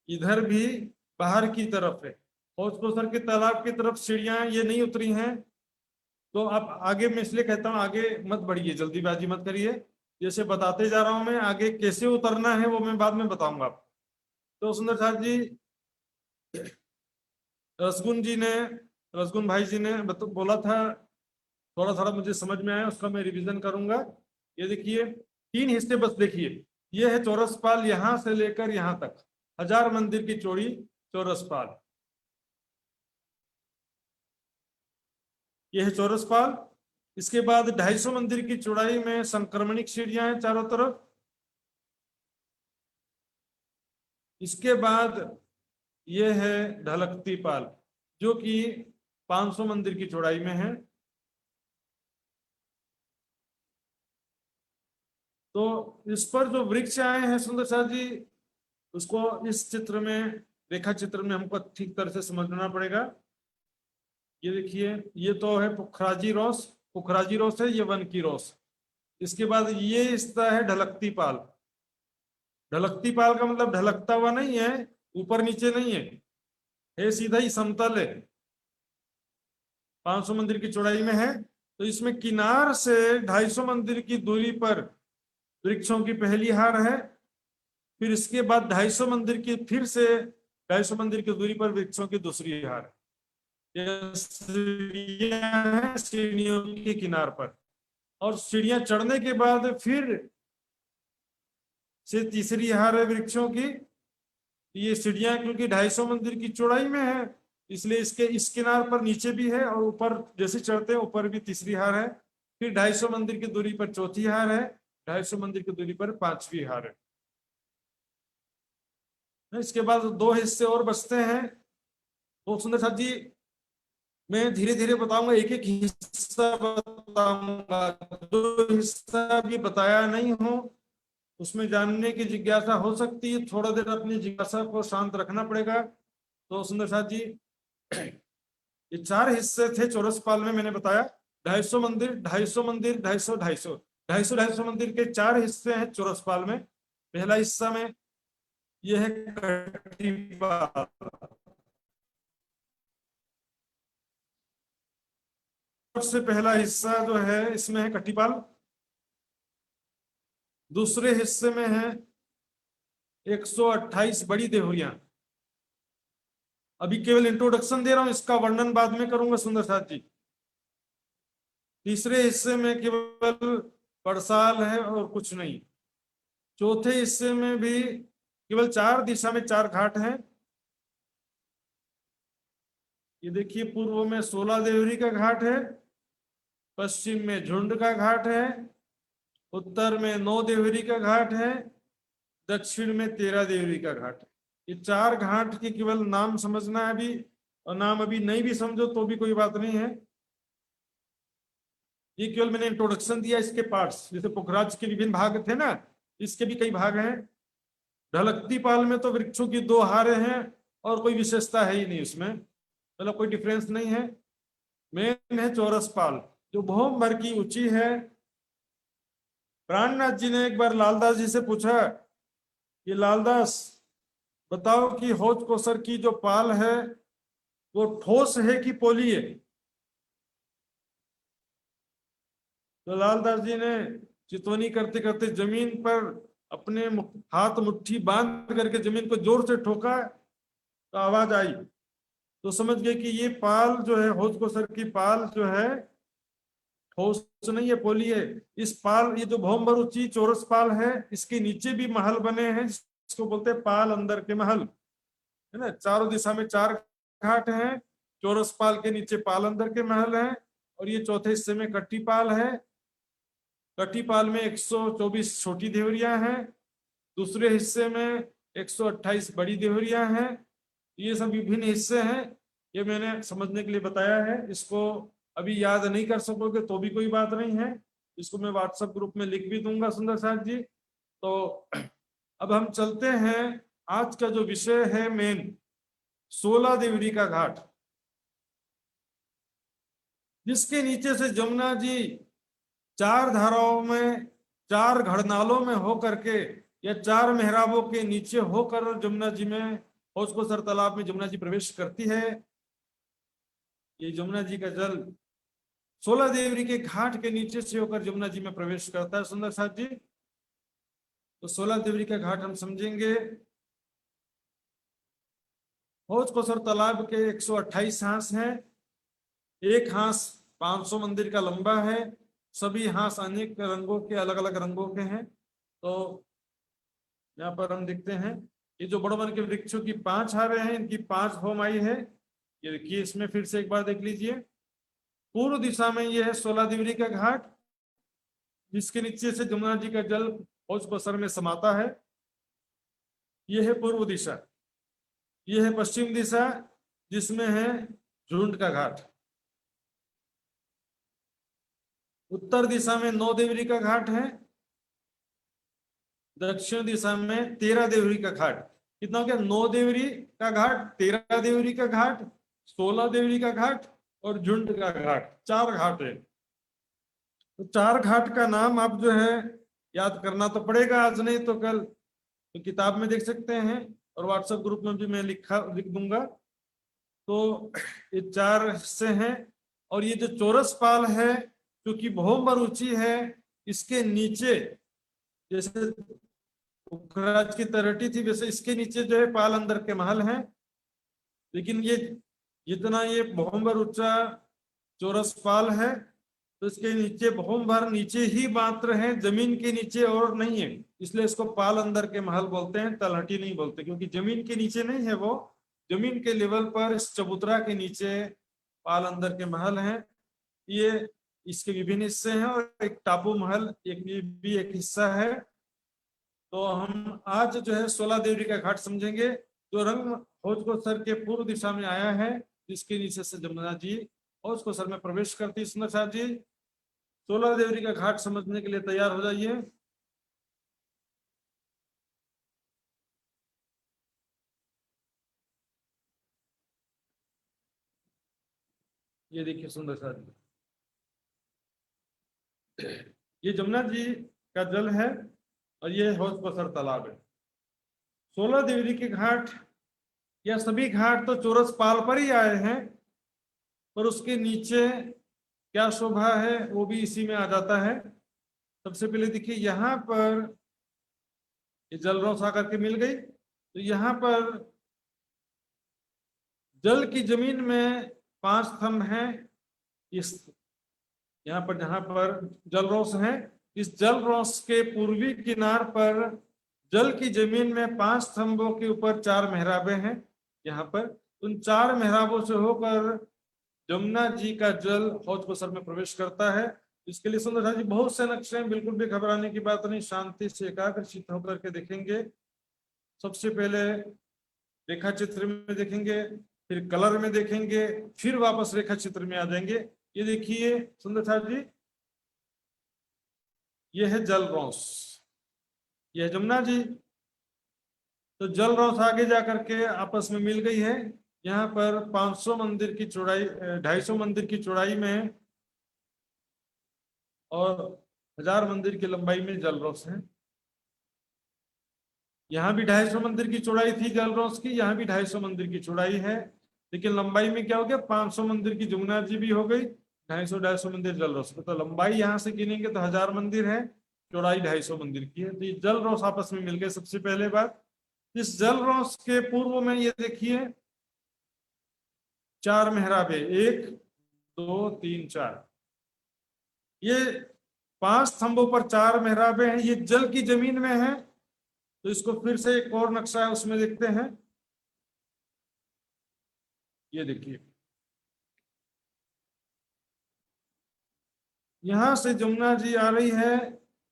इधर भी बाहर की तरफ है। हौज कोसर के तालाब की तरफ सीढ़ियां ये नहीं उतरी हैं। तो आप आगे, मैं इसलिए कहता हूँ आगे मत बढ़िए, जल्दीबाजी मत करिए, जैसे बताते जा रहा हूं मैं, आगे कैसे उतरना है वो मैं बाद में बताऊंगा आपको। तो सुंदर साथ जी, रसगुन भाई जी ने बोला था, थोड़ा थोड़ा मुझे समझ में आया, उसका मैं रिवीजन करूंगा। ये देखिए 3 हिस्से बस देखिए, ये है चौरस पाल, यहां से लेकर यहां तक 1000 मंदिर की चौड़ी चौरस पाल, ये है चौरस पाल। इसके बाद 250 मंदिर की चौड़ाई में संक्रमणिक सीढ़ियां हैं चारों तरफ। इसके बाद ये है ढलकती पाल, जो कि 500 मंदिर की चौड़ाई में है। तो इस पर जो वृक्ष आए हैं सुंदर साथ जी, उसको इस चित्र में, रेखा चित्र में हमको ठीक तरह से समझना पड़ेगा। ये देखिए, ये तो है पुखराजी रोस, पुखराजी रोस है, ये वन की रोस। इसके बाद ये हिस्सा है ढलकती पाल। ढलकती पाल का मतलब ढलकता हुआ नहीं है, ऊपर नीचे नहीं है सीधा ही समतल है, 500 मंदिर की चौड़ाई में है। तो इसमें किनार से 250 मंदिर की दूरी पर वृक्षों की पहली हार है, फिर इसके बाद 250 मंदिर की, फिर से 250 मंदिर की दूरी पर वृक्षों की दूसरी हार है। सीढ़ियां हैं सीढ़ियों के किनार पर, और सीढ़ियां चढ़ने के बाद फिर से तीसरी हार है वृक्षों की। ये सीढ़ियां क्योंकि 250 मंदिर की चौड़ाई में है, इसलिए इसके इस किनार पर नीचे भी है, और ऊपर जैसे चढ़ते हैं ऊपर भी तीसरी हार है। फिर 250 मंदिर की दूरी पर चौथी हार है, 250 मंदिर की दूरी पर 5वीं हार है। इसके बाद 2 हिस्से और बचते हैं। तो सुंदर साथ जी, मैं धीरे धीरे बताऊंगा, एक एक हिस्सा बताऊंगा, जो हिस्सा भी बताया नहीं हो उसमें जानने की जिज्ञासा हो सकती है, थोड़ा देर अपनी जिज्ञासा को शांत रखना पड़ेगा। तो सुंदर साथ जी, ये 4 हिस्से थे चौरस पाल में, मैंने बताया 250 मंदिर, 250 मंदिर, 250, 250, 250, 250 मंदिर के 4 हिस्से हैं चौरस पाल में। पहला हिस्सा में यह है कटी पाल, सबसे पहला हिस्सा जो है इसमें है कटीपाल। दूसरे हिस्से में है 128 बड़ी देहुरियां। अभी केवल इंट्रोडक्शन दे रहा हूं, इसका वर्णन बाद में करूंगा सुंदर साथ जी। तीसरे हिस्से में केवल पड़साल है और कुछ नहीं। चौथे हिस्से में भी केवल 4 दिशा में 4 घाट हैं। ये देखिए, पूर्व में 16 देवरी का घाट है, पश्चिम में झुंड का घाट है, उत्तर में 9 देवरी का घाट है, दक्षिण में 13 देवरी का घाट है। ये 4 घाट के केवल नाम समझना है अभी, और नाम अभी नहीं भी समझो तो भी कोई बात नहीं है। ये केवल मैंने इंट्रोडक्शन दिया, इसके पार्ट्स, जैसे पुखराज के विभिन्न भाग थे ना, इसके भी कई भाग हैं। ढलकती पाल में तो वृक्षों की 2 हारें हैं और कोई विशेषता है ही नहीं उसमें, मतलब कोई डिफरेंस नहीं है। मेन है चौरस पाल, जो भौम भर की ऊंची है। प्राणनाथ जी ने एक बार लालदास जी से पूछा कि लालदास बताओ कि हौज कोसर की जो पाल है वो ठोस है कि पोली है? तो लालदास जी ने चितवनी करते करते जमीन पर अपने हाथ मुट्ठी बांध करके जमीन को जोर से ठोका, तो आवाज आई, तो समझ गए कि ये पाल जो है, हौज कोसर की पाल जो है ठोस नहीं है, पोली है। इस पाल, ये जो भौम भर ऊंची चौरस पाल है, इसके नीचे भी महल बने हैं, जिसको बोलते हैं पाल अंदर के महल, है ना। चारों दिशा में 4 घाट हैं, चौरस पाल के नीचे पाल अंदर के महल हैं, और ये चौथे हिस्से में कट्टी पाल है। कटीपाल में 124 छोटी देवरियां हैं, दूसरे हिस्से में 128 बड़ी देवरियां हैं। ये सब विभिन्न हिस्से हैं, ये मैंने समझने के लिए बताया है। इसको अभी याद नहीं कर सकोगे तो भी कोई बात नहीं है, इसको मैं व्हाट्सएप ग्रुप में लिख भी दूंगा सुंदर साथ जी। तो अब हम चलते हैं, आज का जो विषय है मेन 16 देवरी का घाट, जिसके नीचे से जमुना जी 4 धाराओं में, 4 घड़नालों में होकर के या 4 मेहराबों के नीचे होकर जमुना जी में हौज को सर तालाब में जमुना जी प्रवेश करती है। ये जमुना जी का जल 16 देवरी के घाट के नीचे से होकर जमुना जी में प्रवेश करता है सुंदर साथ जी। तो 16 देवरी का घाट हम समझेंगे। हौज को सर तालाब के 128 हांस हैं। एक हांस 500 मंदिर का लंबा है, सभी हांस अनेक रंगों के, अलग अलग रंगों के हैं। तो यहाँ पर हम देखते हैं, ये जो बड़वन के वृक्षों की 5 हारें हैं, इनकी 5 होम आई है। ये देखिए, इसमें फिर से एक बार देख लीजिए, पूर्व दिशा में ये है 16 देवरी का घाट, जिसके नीचे से जमुना जी का जल हौज को सर में समाता है। ये है पूर्व दिशा। ये है पश्चिम दिशा, जिसमें है झुंड का घाट। उत्तर दिशा में 9 देवरी का घाट है। दक्षिण दिशा में 13 देवरी का घाट। कितना हो गया? 9 देवरी का घाट, 13 देवरी का घाट, 16 देवरी का घाट और झुंड का घाट। 4 घाट है। तो 4 घाट का नाम आप जो है याद करना तो पड़ेगा, आज नहीं तो कल। तो किताब में देख सकते हैं और व्हाट्सएप ग्रुप में भी मैं लिख दूंगा। तो ये 4 हिस्से हैं। और ये जो चौरस पाल है, क्योंकि बहुमर ऊंची है, इसके नीचे जैसे पुखराज की तरटी थी, वैसे इसके नीचे जो है पाल अंदर के महल हैं। लेकिन ये जितना ये बहुमर ऊंचा चौरस पाल है, तो इसके नीचे बहुमर नीचे ही मात्र है, जमीन के नीचे और नहीं है। इसलिए इसको पाल अंदर के महल बोलते हैं, तलहटी नहीं बोलते, क्योंकि जमीन के नीचे नहीं है वो, जमीन के लेवल पर इस चबूतरा के नीचे पाल अंदर के महल हैं। ये इसके विभिन्न हिस्से हैं और एक टापू महल भी एक हिस्सा है। तो हम आज जो है 16 देवरी का घाट समझेंगे, जो रंग हौज को सर के पूर्व दिशा में आया है, जिसके नीचे से जमुना जी हौज को सर में प्रवेश करती है। सुंदर साथ जी, 16 देवरी का घाट समझने के लिए तैयार हो जाइए। ये देखिए सुंदर साथ जी, ये जमुना जी का जल है और ये हौज को सर तालाब है। 16 देवरी के घाट या सभी घाट तो चौरस पाल पर ही आए हैं, पर उसके नीचे क्या शोभा है वो भी इसी में आ जाता है। सबसे पहले देखिए, यहाँ पर ये जल रोस आकर के मिल गई, तो यहाँ पर जल की जमीन में 5 स्तंभ हैं। इस यहाँ पर जहां पर जल रोस है, इस जल रोस के पूर्वी किनार पर जल की जमीन में 5 स्तंभों के ऊपर 4 मेहराबें हैं। यहाँ पर उन 4 मेहराबों से होकर जमुना जी का जल हौज को सर में प्रवेश करता है। इसके लिए सुंदर जी बहुत से नक्शे हैं, बिल्कुल भी घबराने की बात नहीं, शांति से एकाग्रचित्त होकर के देखेंगे। सबसे पहले रेखा चित्र में देखेंगे, फिर कलर में देखेंगे, फिर वापस रेखा चित्र में आ जाएंगे। ये देखिए सुंदर साहब जी, ये है जल रोस, ये है जमुना जी। तो जल रोस आगे जाकर के आपस में मिल गई है। यहाँ पर 500 मंदिर की चौड़ाई, 250 मंदिर की चौड़ाई में और 1000 मंदिर की लंबाई में जल रोस है। यहाँ भी 250 मंदिर की चौड़ाई थी जल रोस की, यहाँ भी 250 मंदिर की चौड़ाई है। लेकिन लंबाई में क्या हो गया, 500 मंदिर की जमुना जी भी हो गई, 250 मंदिर जल रोस। तो लंबाई यहाँ से गिनेंगे तो 1000 मंदिर है, चौड़ाई 250 मंदिर की है। तो ये जल रोस आपस में मिल गए। सबसे पहले बात, इस जल रोस के पूर्व में ये देखिए 4 मेहराबे, 1 2 3 4, ये 5 स्तंभों पर 4 मेहराबे हैं। ये जल की जमीन में है। तो इसको फिर से एक और नक्शा है उसमें देखते हैं। ये देखिए, यहाँ से जमुना जी आ रही है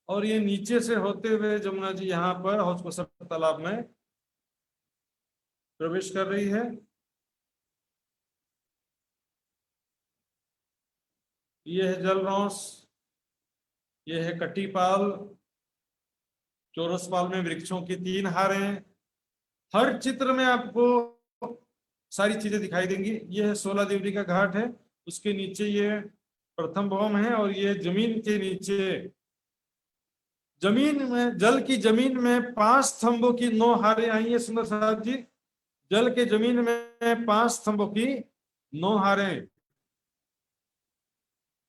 और ये नीचे से होते हुए जमुना जी यहाँ पर हौज कोसर तालाब में प्रवेश कर रही है। ये है जलरौस, ये है कटीपाल, चौरसपाल में वृक्षों की 3 हारें। हर चित्र में आपको सारी चीजें दिखाई देंगी। ये है 16 देवरी का घाट है, उसके नीचे ये प्रथम भौम है और ये जमीन के नीचे, जमीन में, जल की जमीन में 5 स्तंभों की 9 हारें आई है। सुंदर साहब जी, जल के जमीन में 5 स्तंभों की 9 हारें,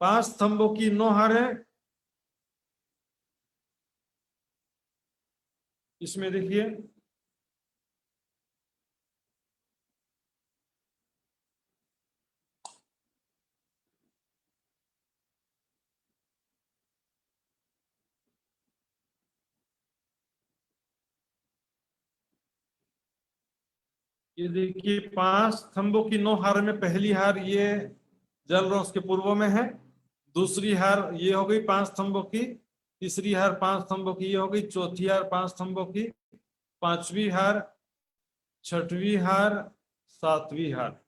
5 स्तंभों की 9 हारें। इसमें देखिए ये देखिए 5 स्तंभों की 9 हार में पहली हार ये जलरौस के पूर्व में है, दूसरी हार ये हो गई 5 स्तंभों की, तीसरी हार 5 स्तंभों की ये हो गई, चौथी हार 5 स्तंभों की, 5वीं हार, 6वीं हार, 7वीं हार,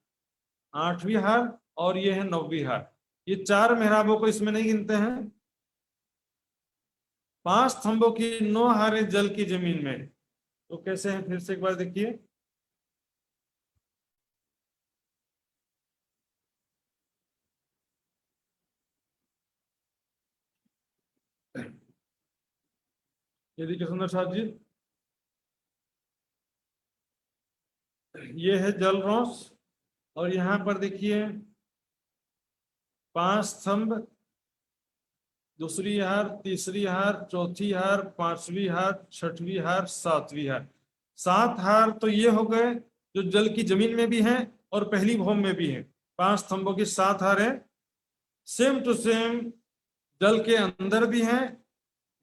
8वीं हार और ये है 9वीं हार। ये 4 मेहराबों को इसमें नहीं गिनते हैं। 5 स्तंभों की 9 हारें जल की जमीन में, तो कैसे हैं फिर से एक बार देखिए। ये देखिए सुंदर साहब जी, ये है जलरौस और यहाँ पर देखिए 5 स्तंभ, दूसरी हार, तीसरी हार, चौथी हार, 5वीं हार, 6वीं हार, 7वीं हार। 7 हार तो ये हो गए जो जल की जमीन में भी हैं और पहली भौम में भी हैं। 5 स्तंभों की 7 हारें सेम टू सेम जल के अंदर भी हैं,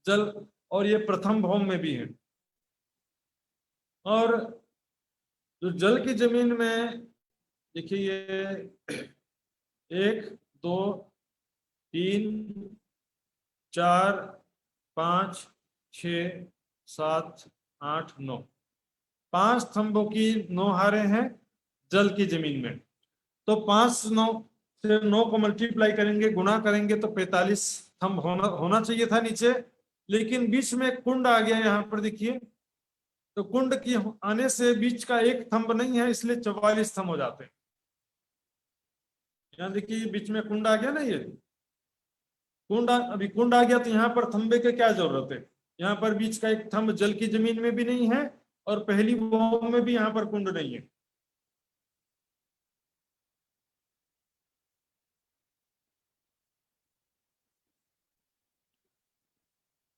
जल और ये प्रथम भौम में भी हैं। और जो जल की जमीन में देखिए ये 1 2 3 4 5 6 7 8 9, 5 स्तंभों की 9 हारें हैं जल की जमीन में। तो 5 9 से 9 को मल्टीप्लाई करेंगे, गुणा करेंगे तो 45 स्तंभ होना चाहिए था नीचे, लेकिन बीच में कुंड आ गया यहाँ पर देखिए। तो कुंड की आने से बीच का एक स्तंभ नहीं है, इसलिए 44 स्तंभ हो जाते हैं। यहाँ देखिए बीच में कुंड आ गया ना, ये अभी कुंड आ गया तो यहाँ पर थंबे के क्या जरूरत है। यहाँ पर बीच का एक थंब जल की जमीन में भी नहीं है और पहली भौम में भी यहाँ पर कुंड नहीं है।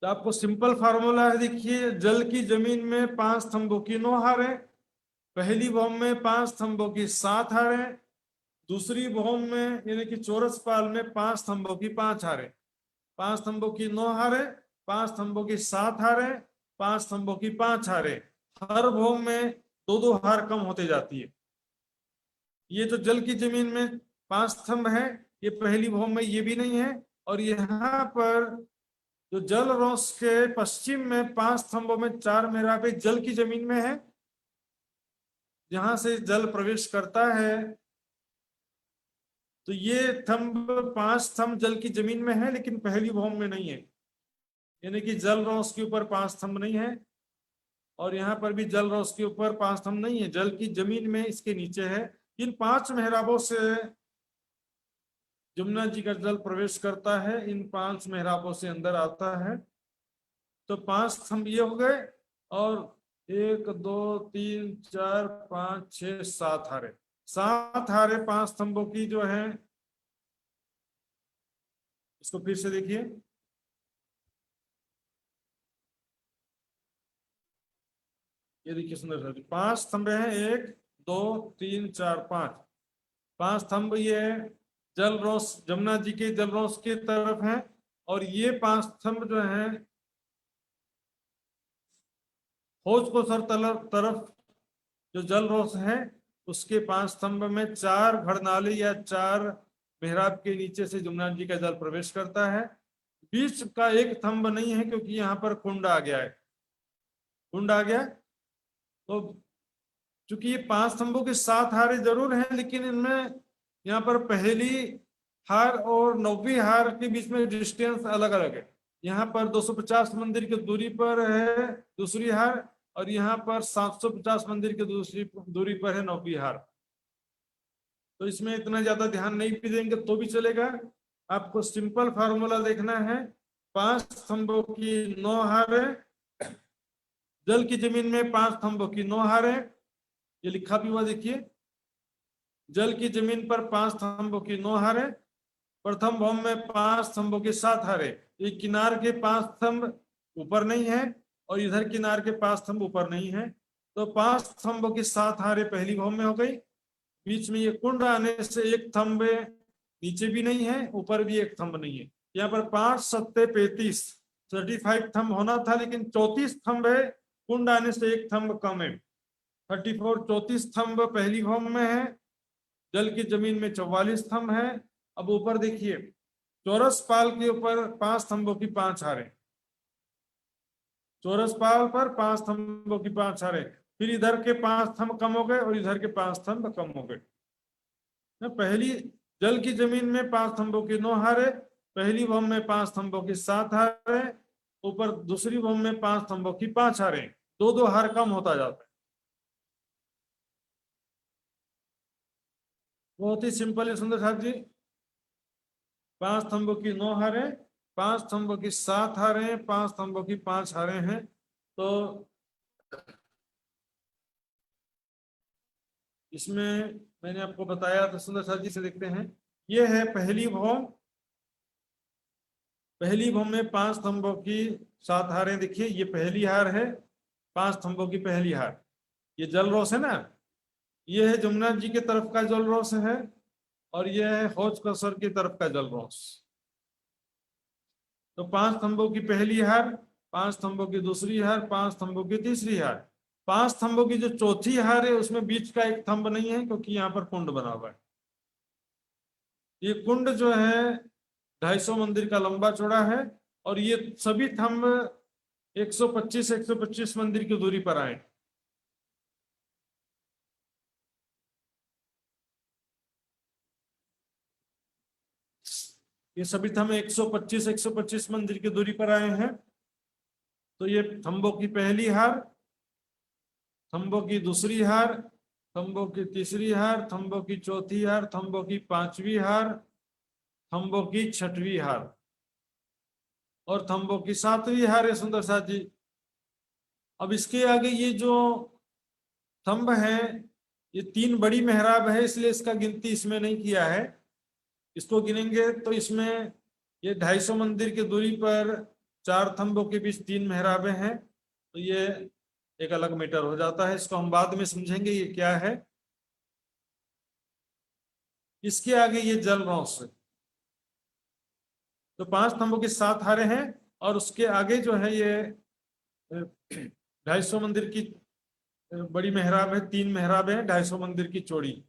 तो आपको सिंपल फार्मूला है, देखिए जल की जमीन में 5 स्तंभों की 9 हारें, पहली भौम में 5 स्तंभों की 7 हारें, दूसरी भौम में यानी कि चौरसपाल में 5 स्तंभों की 5 हारें, 5 स्तंभों की 9 हारें, 5 स्तंभों की 7 हारें, 5 स्तंभों की 5 हारें। हर भौम में 2-2 हार कम होते जाती है। ये जो जल की जमीन में 5 स्तंभ है, ये पहली भौम में ये भी नहीं है। और यहाँ पर जो जलरौस के पश्चिम में 5 स्तंभों में 4 मेहराबें जल की जमीन में है, जहां से जल प्रवेश करता है। तो ये स्तंभ 5 स्तंभ जल की जमीन में है लेकिन पहली भौम में नहीं है, यानी कि जलरौस के ऊपर 5 स्तंभ नहीं है और यहाँ पर भी जलरौस के ऊपर 5 स्तंभ नहीं है, जल की जमीन में इसके नीचे है। इन 5 मेहराबों से जमुना जी का जल प्रवेश करता है, इन 5 मेहराबों से अंदर आता है। तो 5 स्तंभ ये हो गए और 1 2 3 4 5 6 7 हारे, 7 हारे 5 स्तंभों की जो है। इसको फिर से देखिए, ये देखिए सुंदर सर, 5 स्तंभ हैं, 1 2 3 4 5 स्तंभ ये जलरौस, जमुना जी के जलरौस के तरफ हैं। और ये 5 स्तंभ जो हैं हौज कोसर तरफ जो जलरौस है उसके 5 स्तंभ में 4 घड़नाली या 4 मेहराब के नीचे से जमुना जी का जल प्रवेश करता है। बीच का एक थंब नहीं है क्योंकि यहाँ पर कुंड आ गया है, कुंड आ गया। तो चूंकि ये 5 स्तंभों के 7 हारे जरूर हैं, लेकिन इनमें यहाँ पर पहली हार और 9वीं हार के बीच में डिस्टेंस अलग अलग है। यहाँ पर 250 मंदिर की दूरी पर है दूसरी हार, और यहाँ पर 750 मंदिर की दूसरी दूरी पर है 9वीं हार। तो इसमें इतना ज्यादा ध्यान नहीं भी देंगे तो भी चलेगा। आपको सिंपल फार्मूला देखना है। 5 स्तंभों की 9 हारें, जल की जमीन में 5 स्तंभों की 9 हारें, ये लिखा भी हुआ देखिए। जल की जमीन पर 5 स्तंभों की 9 हारें, प्रथम भौम में 5 स्तंभों के 7 हारें। ये किनार के 5 स्तंभ ऊपर नहीं है और इधर किनार के 5 स्तंभ ऊपर नहीं है, तो 5 स्तंभों की 7 हारें पहली भौम में हो गई। बीच में ये कुंड आने से एक थंब नीचे भी नहीं है, ऊपर भी एक थंब नहीं है। यहाँ पर 5 सत्ते 35 35 थंब होना था, लेकिन 34 थंब है, कुंड आने से एक थंब कम है। 34 34 थंब पहली भौम में है, जल की जमीन में 44 स्तंभ है। अब ऊपर देखिए, चौरस पाल के ऊपर 5 स्तंभों की 5 हारें, चौरस पाल पर 5 स्तंभों की 5 हारें। फिर इधर के 5 स्तंभ कम हो गए और इधर के 5 स्तंभ कम हो गए। पहली जल की जमीन में 5 स्तंभों की 9 हारें, पहली भौम में 5 स्तंभों की 7 हारें, ऊपर दूसरी भौम में 5 स्तंभों की 5 हारें। 2-2 हार कम होता जाता है। बहुत ही सिंपल है सुंदर साहब जी। 5 स्तंभों की 9 हारें, 5 स्तंभों की 7 हारें, 5 स्तंभों की 5 हारें हैं। तो इसमें मैंने आपको बताया तो सुंदर साहब जी से देखते हैं। ये है पहली भौम, पहली भौम में 5 स्तंभों की 7 हारें। देखिए ये पहली हार है, 5 स्तंभों की पहली हार। ये जलरोष है ना, ये है जमुना जी के तरफ का जलरोष है, और यह है हौज कसर की तरफ का जलरोष। तो 5 स्तंभों की पहली हार, 5 स्तंभों की दूसरी हार, 5 स्तंभों की तीसरी हार। 5 स्तंभों की जो चौथी हार है उसमें बीच का एक स्तंभ नहीं है क्योंकि यहाँ पर कुंड बना हुआ है। ये कुंड जो है 250 मंदिर का लंबा चौड़ा है, और ये सभी स्तंभ 125 मंदिर की दूरी पर आए। ये सभी थंब 125 मंदिर की दूरी पर आए हैं। तो ये थंबों की पहली हार, थंबों की दूसरी हार, थंबों की तीसरी हार, थंबों की चौथी हार, थंबों की 5वीं हार, थंबों की 6वीं हार और थंबों की 7वीं हार है सुंदर साथ जी। अब इसके आगे ये जो थंब है, ये 3 बड़ी मेहराब है, इसलिए इसका गिनती इसमें नहीं किया है। इसको गिनेंगे तो इसमें ये 250 मंदिर की दूरी पर 4 थंबों के बीच 3 मेहराबें हैं, तो ये एक अलग मैटर हो जाता है। इसको हम बाद में समझेंगे ये क्या है। इसके आगे ये जलरोष है, तो 5 स्तंभों की 7 हारें हैं, और उसके आगे जो है ये 250 मंदिर की बड़ी मेहराब है, 3 मेहराब है 250 मंदिर की चौड़ी।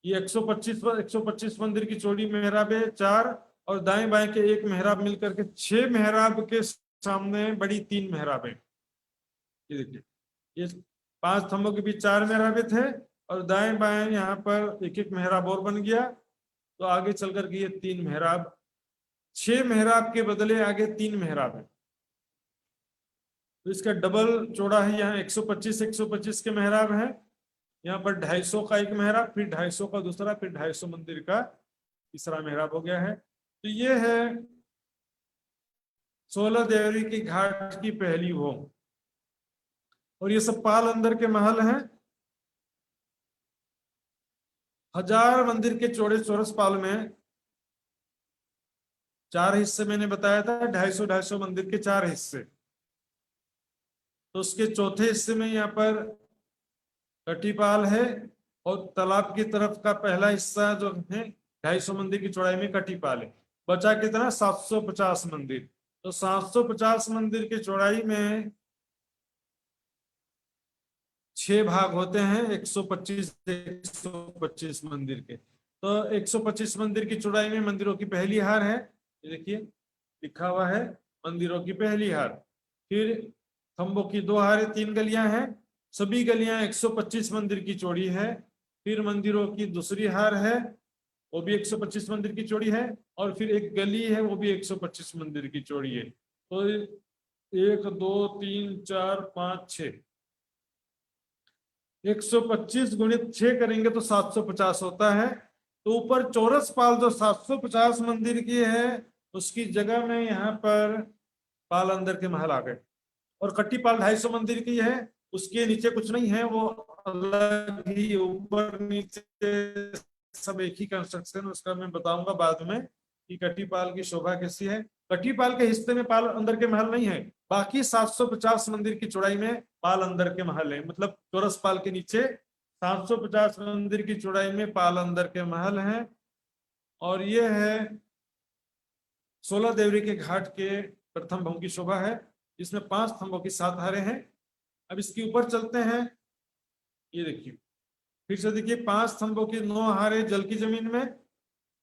ये 125 मंदिर की चौड़ी मेहराब है 4, और दाएं बाएं के एक मेहराब मिलकर के 6 मेहराब के सामने बड़ी 3 मेहराब है। ये देखिए, ये 5 स्तंभों के बीच 4 मेहराबे थे, और दाएं बाएं यहाँ पर एक एक मेहराब और बन गया, तो आगे चल करके ये 3 मेहराब, 6 मेहराब के बदले आगे 3 मेहराब है। तो इसका डबल चौड़ा है, यहाँ 125 के मेहराब है, यहाँ पर 250 का एक मेहराब, फिर 250 का दूसरा, फिर 250 मंदिर का तीसरा मेहराब हो गया है। तो ये है 16 देवरी की घाट की पहली भौम, और ये सब पाल अंदर के महल हैं। 1000 मंदिर के चौड़े चौरस पाल में 4 हिस्से मैंने बताया था, 250 मंदिर के 4 हिस्से। तो उसके चौथे हिस्से में यहाँ पर कटीपाल है, और तालाब की तरफ का पहला हिस्सा जो है 250 मंदिर की चौड़ाई में कटीपाल है। बचा कितना? 750 मंदिर। तो 750 मंदिर की चौड़ाई में 6 भाग होते हैं 125 मंदिर के। तो 125 मंदिर की चौड़ाई में मंदिरों की पहली हार है, ये देखिए लिखा हुआ है मंदिरों की पहली हार। फिर खंभों की 2 हारें, 3 गलियां हैं, सभी गलियां 125 मंदिर की चौड़ी है। फिर मंदिरों की दूसरी हार है, वो भी 125 मंदिर की चौड़ी है, और फिर एक गली है, वो भी 125 मंदिर की चौड़ी है। तो 1 2 3 4 5 6, 125 गुणित 6 करेंगे तो 750 होता है। तो ऊपर चौरस पाल जो 750 मंदिर की है, उसकी जगह में यहाँ पर पाल अंदर के महल आ गए। और कट्टी पाल 250 मंदिर की है, उसके नीचे कुछ नहीं है, वो अलग ही ऊपर नीचे सब एक ही कंस्ट्रक्शन, उसका मैं बताऊंगा बाद में कि कट्टी पाल की शोभा कैसी है। कट्टी पाल के हिस्से में पाल अंदर के महल नहीं है, बाकी 750 मंदिर की चौड़ाई में पाल अंदर के महल है। मतलब चौरस पाल के नीचे 750 मंदिर की चौड़ाई में पाल अंदर के महल हैं। और ये है 16 देवरी के घाट के प्रथम भवन की शोभा है, जिसमें 5 स्तंभों की 7 हारें हैं। अब इसके ऊपर चलते हैं, ये देखिए फिर से देखिए 5 स्तंभों की 9 हारें जल की जमीन में,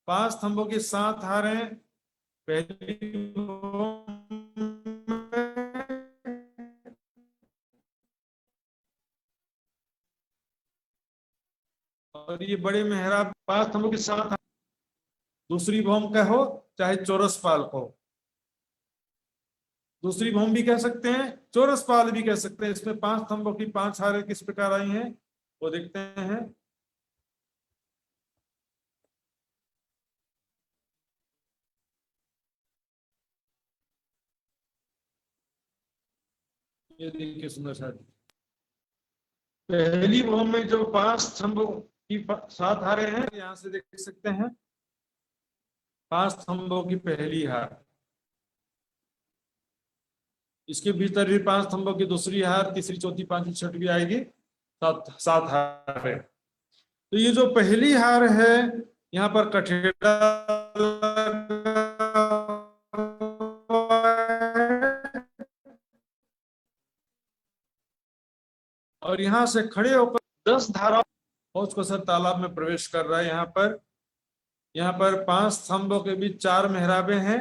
5 स्तंभों की 7 हारें पहली और ये बड़े मेहराब 5 स्तंभों के 7 दूसरी भौम का हो चाहे चौरस पाल को, दूसरी भौम भी कह सकते हैं, चौरस पाल भी कह सकते हैं। इसमें 5 स्तंभों की 5 हारें किस प्रकार आई हैं वो देखते हैं। ये देखिए सुंदर सा पहली भौम में जो 5 स्तंभों की 7 हारें हैं, यहां से देख सकते हैं 5 स्तंभों की पहली हार, इसके भीतर भी 5 स्तंभों की दूसरी हार, तीसरी चौथी पांचवी छठवीं आएगी, 7 हार है। तो ये जो पहली हार है यहाँ पर कठेड़ा और यहाँ से खड़े होकर 10 धारा हौज को सर तालाब में प्रवेश कर रहा है। यहाँ पर 5 स्तंभों के बीच 4 मेहराबें हैं,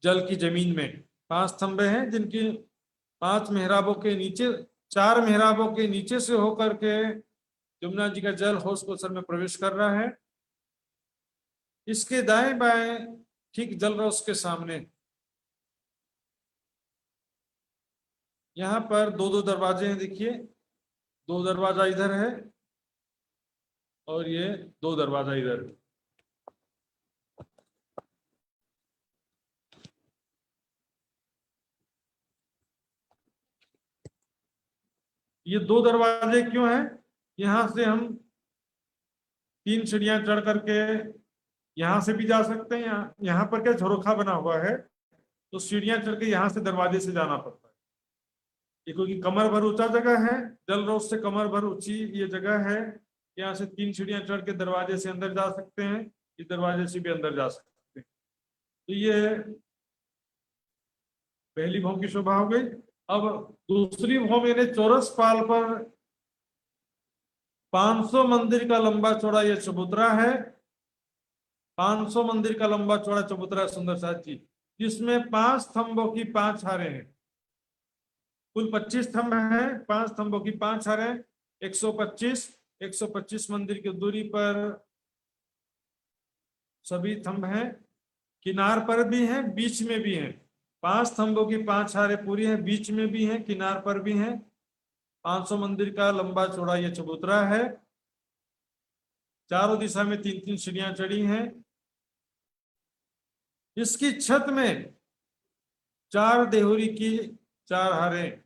जल की जमीन में 5 स्तंभ हैं, जिनकी 5 मेहराबों के नीचे 4 मेहराबों के नीचे से होकर के यमुना जी का जल हौज को सर में प्रवेश कर रहा है। इसके दाएं बाएं ठीक जल रस के सामने यहाँ पर 2-2 दरवाजे हैं, देखिए 2 दरवाजा इधर है और ये 2 दरवाजा इधर है। ये 2 दरवाजे क्यों हैं? यहाँ से हम 3 सीढ़ियां चढ़ करके यहाँ से भी जा सकते हैं। यहाँ पर क्या झरोखा बना हुआ है, तो सीढ़ियां चढ़ के यहाँ से दरवाजे से जाना पड़ता है। ये क्योंकि कमर भर ऊंचा जगह है, जल रोड से कमर भर ऊंची ये जगह है, यहाँ से 3 सीढ़ियां चढ़ के दरवाजे से अंदर जा सकते हैं, इस दरवाजे से भी अंदर जा सकते हैं। तो ये पहली भौम की शोभा हो गई। अब दूसरी भौम यानी चौरस पाल पर 500 मंदिर का लंबा चौड़ा ये चबूतरा है, 500 मंदिर का लंबा चौड़ा चबूतरा सुंदर साथ जी, जिसमें 5 स्तंभों की 5 हारें हैं। कुल 25 स्तंभ हैं, 5 स्तंभों की 5 हारें, 125 मंदिर की दूरी पर सभी स्तंभ हैं, किनार पर भी हैं, बीच में भी हैं। 5 स्तंभों की 5 हारें पूरी हैं, बीच में भी हैं, किनार पर भी हैं। 500 मंदिर का लंबा चौड़ा ये चबूतरा है। चारों दिशा में 3-3 सीढ़ियां चढ़ी हैं। इसकी छत में 4 देहुरी की 4 हारें,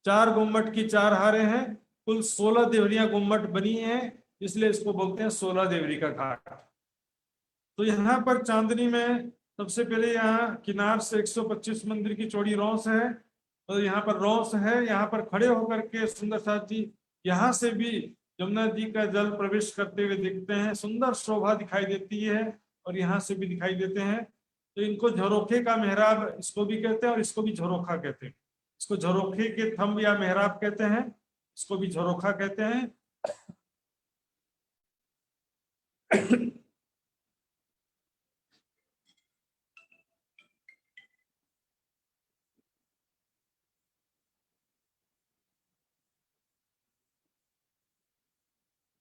4 गुम्मट की 4 हारें हैं। कुल 16 देवरियां गुम्मट बनी हैं, इसलिए इसको बोलते हैं 16 देवरी का घाट। तो यहाँ पर चांदनी में सबसे पहले यहाँ किनार से 125 मंदिर की चौड़ी रौस है, और यहाँ पर रौस है। यहाँ पर खड़े होकर के सुंदर साथ जी यहाँ से भी यमुना जी का जल प्रवेश करते हुए दिखते हैं, सुंदर शोभा दिखाई देती है, और यहाँ से भी दिखाई देते हैं। तो इनको झरोखे का मेहराब इसको भी कहते हैं और इसको भी झरोखा कहते हैं। इसको झरोखे के थंब या मेहराब कहते हैं, इसको भी झरोखा कहते हैं। तो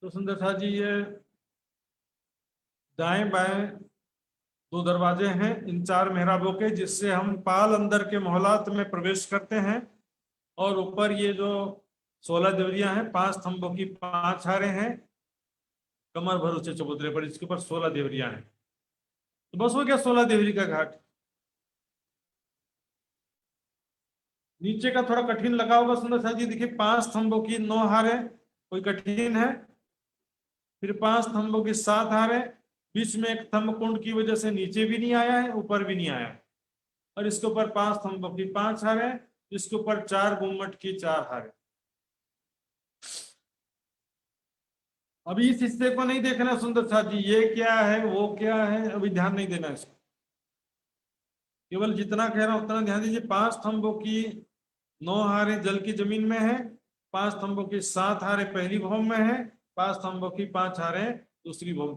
सुंदर साथ जी, ये दाएं बाएं दो दरवाजे हैं इन 4 मेहराबों के, जिससे हम पाल अंदर के मोहलात में प्रवेश करते हैं। और ऊपर ये जो 16 देवरियां हैं, 5 स्तंभों की 5 हारें हैं कमर भर ऊंचे चबूतरे पर, इसके ऊपर 16 देवरियां हैं। तो बस हो गया 16 देवरी का घाट। नीचे का थोड़ा कठिन लगा होगा सुंदर साथ जी, देखिए 5 स्तंभों की 9 हारें, कोई कठिन है। फिर 5 स्तंभों की 7 हारें, बीच में एक स्तंभ कुंड की वजह से नीचे भी नहीं आया है, ऊपर भी नहीं आया है। और इसके ऊपर 5 स्तंभों की 5 हारें, इसके ऊपर 4 गुम्मट की 4 हारें। अभी इस हिस्से को नहीं देखना सुंदर साथ जी, ये क्या है वो क्या है, अभी ध्यान नहीं देना इसको। केवल जितना कह रहा हूं उतना ध्यान दीजिए। 5 स्तंभों की 9 हारें जल की जमीन में है, 5 स्तंभों की 7 हारें पहली भौम में है, 5 स्तंभों की 5 हारें दूसरी भौम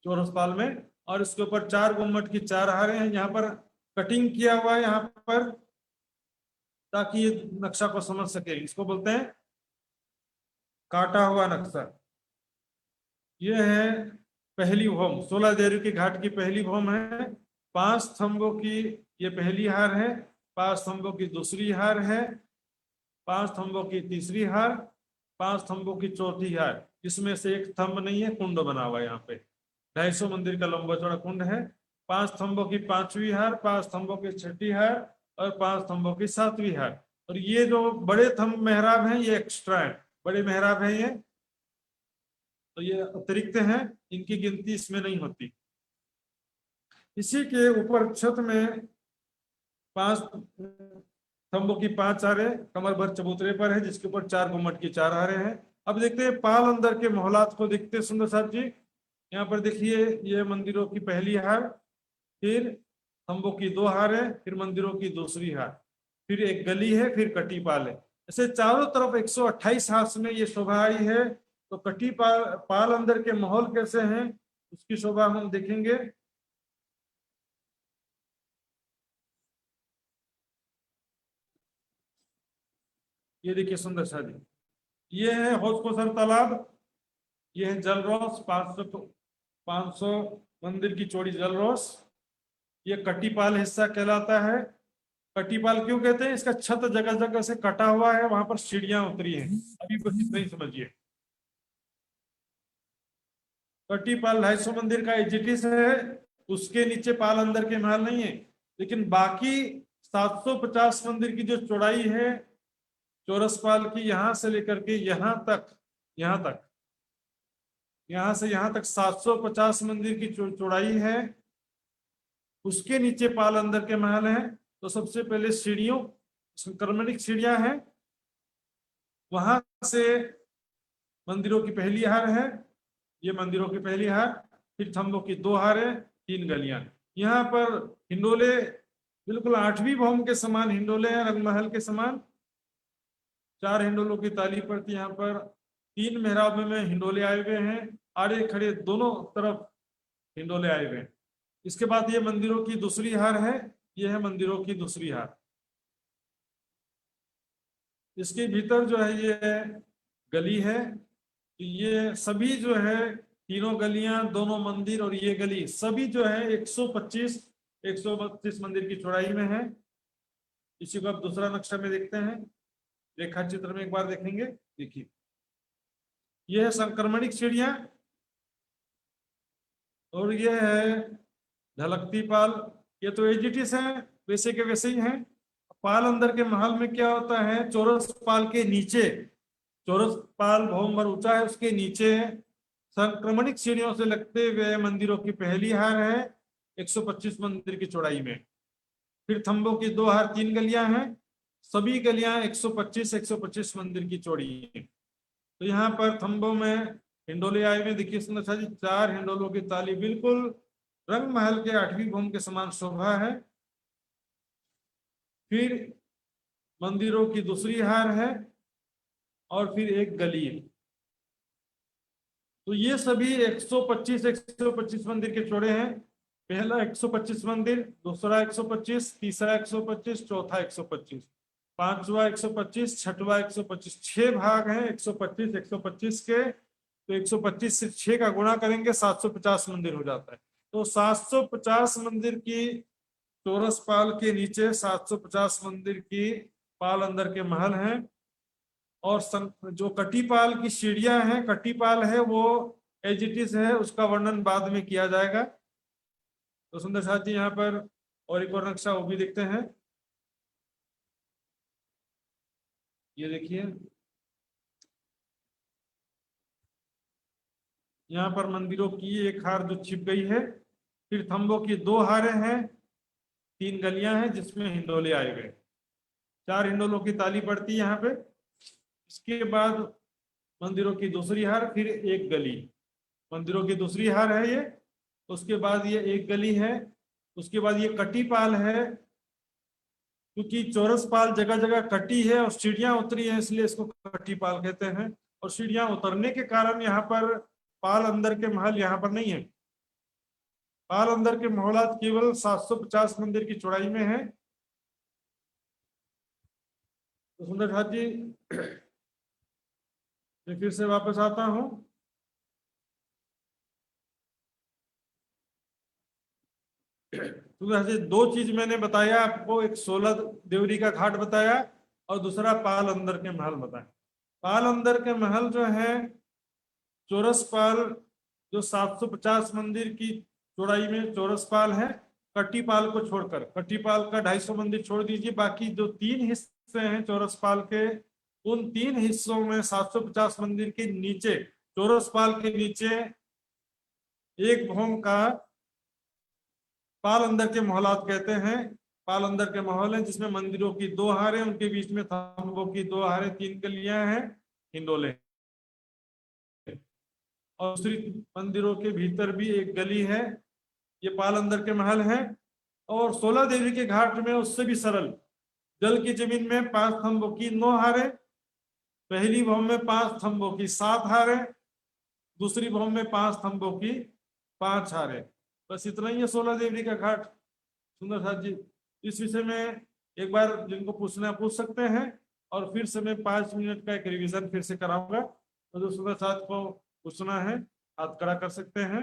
चौरसपाल में। और इसके ऊपर 4 गुम्मट की 4 हारें हैं। यहाँ पर कटिंग किया हुआ है यहाँ पर, ताकि ये नक्शा को समझ सके। इसको बोलते हैं काटा हुआ नक्शा। ये है पहली भौम, 16 देवरी के घाट की पहली भौम है। 5 स्तंभों की ये पहली हार है, 5 स्तंभों की दूसरी हार है, 5 स्तंभों की तीसरी हार, 5 स्तंभों की चौथी हार। इसमें से एक स्तंभ नहीं है, कुंड बना हुआ है यहाँ पे। 250 मंदिर का लंबा चौड़ा कुंड है। 5 स्तंभों की 5वीं हार, 5 स्तंभों की 6ठी हार और 5 स्तंभों की 7वीं हार। और ये जो बड़े स्तंभ मेहराब हैं ये एक्स्ट्रा है, बड़े मेहराब हैं ये, तो ये अतिरिक्त हैं, इनकी गिनती इसमें नहीं होती। इसी के ऊपर छत में 5 स्तंभों की 5 हारें कमर भर चबूतरे पर है, जिसके ऊपर 4 गुम्मट की 4 हारें हैं। अब देखते हैं पाल अंदर के मोहलात को, देखते हैं सुंदर साहब जी। यहाँ पर देखिए ये मंदिरों की पहली हार, फिर स्तंभों की 2 हारें, फिर मंदिरों की दूसरी हार, फिर एक गली है, फिर कटी पाल है। ऐसे चारों तरफ 128 हाथ में ये शोभा आई है। तो कटी पाल अंदर के माहौल कैसे हैं उसकी शोभा हम देखेंगे। ये देखिए सुंदर सा जी, ये है हौज कोसर तालाब, ये है जलरोस 500 मंदिर की चौड़ी जलरोस। ये कटीपाल हिस्सा कहलाता है। कटीपाल क्यों कहते हैं, इसका छत जगह जगह से कटा हुआ है, वहां पर सीढ़ियां उतरी हैं। अभी बस इतना ही समझिए। कटीपाल 250 मंदिर का एजिटिस है, उसके नीचे पाल अंदर के महल नहीं है। लेकिन बाकी 750 मंदिर की जो चौड़ाई है चौरसपाल की, यहां से लेकर के यहां तक 750 मंदिर की चौड़ाई है। उसके नीचे पाल अंदर के महल हैं। तो सबसे पहले सीढ़ियों, संक्रमणिक सीढ़ियां हैं, वहां से मंदिरों की पहली हार है, ये मंदिरों की पहली हार, फिर थंबों की 2 हारें, 3 गलियां। यहाँ पर हिंडोले बिल्कुल 8वीं भौम के समान हिंडोले हैं, रंगमहल के समान। 4 हिंडोलों की ताली पड़ती यहाँ पर। 3 मेहराब में हिंडोले आए हुए हैं, आड़े खड़े दोनों तरफ हिंडोले आए हुए हैं। इसके बाद ये मंदिरों की दूसरी हार है, ये है मंदिरों की दूसरी हार। इसके भीतर जो है ये गली है। ये सभी जो है तीनों गलियां, दोनों मंदिर और ये गली सभी जो है 132 मंदिर की चौड़ाई में है। इसी को आप दूसरा नक्शा में देखते हैं, रेखा चित्र में एक बार देखेंगे। देखिए ये है संक्रमणिक सीढ़ियां और ये है ढलकती पाल। ये तो एजिटिस है, वैसे के वैसे ही हैं। पाल अंदर के महल में क्या होता है, चौरस पाल के नीचे, चौरस पाल भौम भर ऊंचा है, उसके नीचे संक्रमणिक सीढ़ियों से लगते हुए मंदिरों की पहली हार है 125 मंदिर की चौड़ाई में। फिर थंबों की 2 हार, 3 गलियां हैं, सभी गलियां 125 मंदिर की चौड़ी है। तो यहाँ पर थंबों में हिंडोले आए हुए, देखिए सुंदर सा जी, 4 हिंडोलों की ताली बिल्कुल रंग महल के 8वीं भौम के समान शोभा है। फिर मंदिरों की दूसरी हार है और फिर एक गली है। तो ये सभी 125 मंदिर के चौड़े हैं। पहला 125 मंदिर, दूसरा 125, तीसरा 125, चौथा 125, पांचवा 125, छठवा 125। 6 भाग हैं 125 के। तो 125 से 6 का गुणा करेंगे 750 मंदिर हो जाता है। तो 750 मंदिर की चौरस पाल के नीचे 750 मंदिर की पाल अंदर के महल हैं। और जो कटीपाल की सीढ़ियां हैं, कटीपाल है वो एज इट इज है, उसका वर्णन बाद में किया जाएगा। तो सुंदर साथ जी यहाँ पर और एक और नक्शा वो भी देखते हैं। ये देखिए, यहाँ पर मंदिरों की एक हार जो छिप गई है। फिर थंबों की 2 हारें हैं, 3 गलियां हैं जिसमें हिंडोले आए गए। 4 हिंडोलों की ताली पड़ती है यहाँ पे। इसके बाद मंदिरों की दूसरी हार, फिर एक गली। मंदिरों की दूसरी हार है ये। उसके बाद ये एक गली है। उसके बाद ये कटीपाल है, क्योंकि चौरस पाल जगह जगह कटी है और सीढ़ियां उतरी है, इसलिए इसको कटीपाल कहते हैं। और सीढ़ियां उतरने के कारण यहाँ पर पाल अंदर के महल यहाँ पर नहीं है। पाल अंदर के महलात केवल 750 मंदिर की चौड़ाई में है। तो सुंदर साथ जी मैं फिर से वापस आता हूं। सुंदर साथ जी, 2 चीज मैंने बताया आपको, एक 16 देवरी का घाट बताया और दूसरा पाल अंदर के महल बताया। पाल अंदर के महल जो है चौरस पाल, जो 750 मंदिर की चौड़ाई में चौरस पाल है, कटीपाल को छोड़कर। कटीपाल का 250 मंदिर छोड़ दीजिए, बाकी जो 3 हिस्से हैं चौरस पाल के, उन 3 हिस्सों में 750 मंदिर के नीचे, चौरस पाल के नीचे एक भौम का पाल अंदर के महलात कहते हैं। पाल अंदर के महल हैं जिसमें मंदिरों की 2 हारें, उनके बीच में थंबों की 2 हारें, 3 गलियां हैं, हिंडोले। और दूसरी मंदिरों के भीतर भी एक गली है। ये पाल अंदर के महल हैं। और 16 देवी के घाट में उससे भी सरल, जल की जमीन में 5 थंबों की 9 हारें, पहली भौम में 5 थंबों की 7 हारें, दूसरी भौम में 5 थंबों की 5 हारें। बस इतना ही है 16 देवी का घाट। सुंदर साथ जी, इस विषय में एक बार जिनको पूछना पूछ सकते हैं, और फिर से मैं 5 मिनट का एक रिवीजन फिर से कराऊंगा। तो जो सुंदर साथ को पूछना है हाथ खड़ा कर सकते हैं।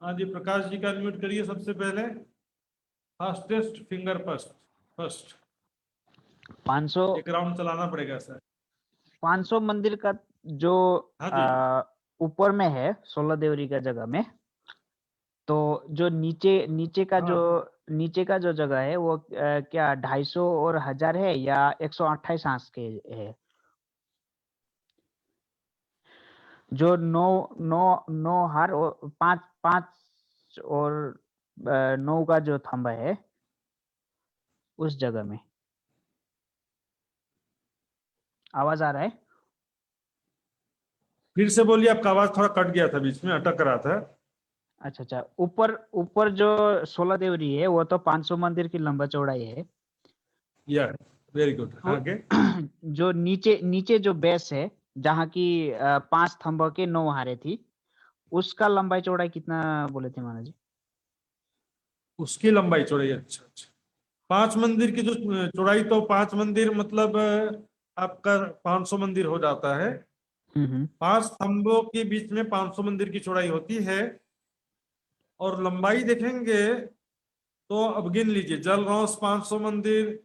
हाँ जी, प्रकाश जी का अनम्यूट करिए सबसे पहले। फास्टेस्ट फिंगर फर्स्ट 500 एक राउंड चलाना पड़ेगा सर। 500 मंदिर का जो हाँ जी। ऊपर में है 16 देवरी का जगह में, तो जो नीचे का जो जगह है वो क्या 250 और 1000 है या 128 हांस के है? जो 9 हार और 5 और 9 का जो थंबा है उस जगह में। आवाज आ रहा है? फिर से बोलिए, आपका आवाज थोड़ा कट गया था, बीच में अटक रहा था। अच्छा, ऊपर जो 16 देवरी है वो तो 500 मंदिर की लंबा चौड़ाई है। या वेरी गुड। आगे जो नीचे जो बेस है जहाँ की 5 थंबों के 9 हारे थी, उसका लंबाई चौड़ाई कितना बोले थे महाराज जी? उसकी लंबाई चौड़ाई, अच्छा 5 मंदिर की जो चौड़ाई, तो 5 मंदिर मतलब आपका 500 मंदिर हो जाता है। 5 स्तंभों के बीच में 500 मंदिर की चौड़ाई होती है। और लंबाई देखेंगे तो अब गिन लीजिए, जल रौस 500 मंदिर,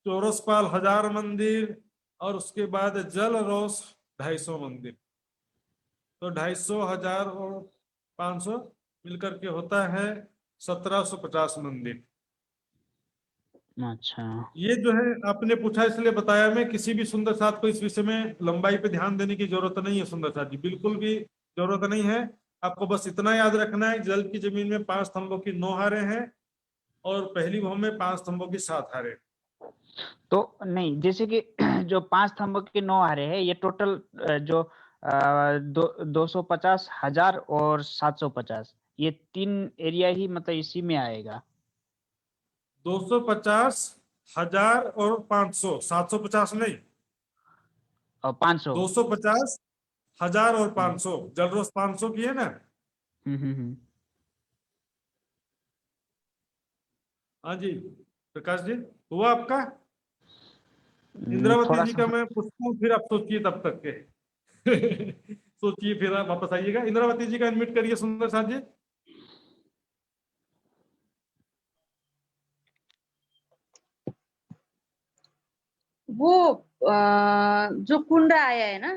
चौरस पाल 1000 मंदिर, और उसके बाद जल रोस 250 मंदिर। तो 250, 1000 और 500 मिलकर के होता है 1750 मंदिर। अच्छा, ये जो है आपने पूछा इसलिए बताया। मैं किसी भी सुंदर साथ को इस विषय में लंबाई पे ध्यान देने की जरूरत नहीं है सुंदर साथ जी, बिल्कुल भी जरूरत नहीं है। आपको बस इतना याद रखना है, जल की जमीन में 5 स्तंभों की 9 हारें हैं और पहली भौम में 5 स्तंभों की 7 हारें। तो नहीं, जैसे कि जो 5 स्तंभों के 9 हारे है, ये टोटल जो 250, 1000 और 750, ये 3 एरिया ही मतलब इसी में आएगा। 250, 1000 और 500, 750 नहीं, और 500। 250, 1000 और 500, जलरोज 500 की है ना। हम्म। हाँ जी प्रकाश जी, हुआ आपका? इंद्रावती थोड़ा जी सा। का मैं पूछता हूँ, फिर आप सोचिए तब तक के सोचिए फिर आप वापस आइएगा। इंद्रावती जी का अनम्यूट करिए सुंदर साथ जी। वो जो कुंड आया है ना,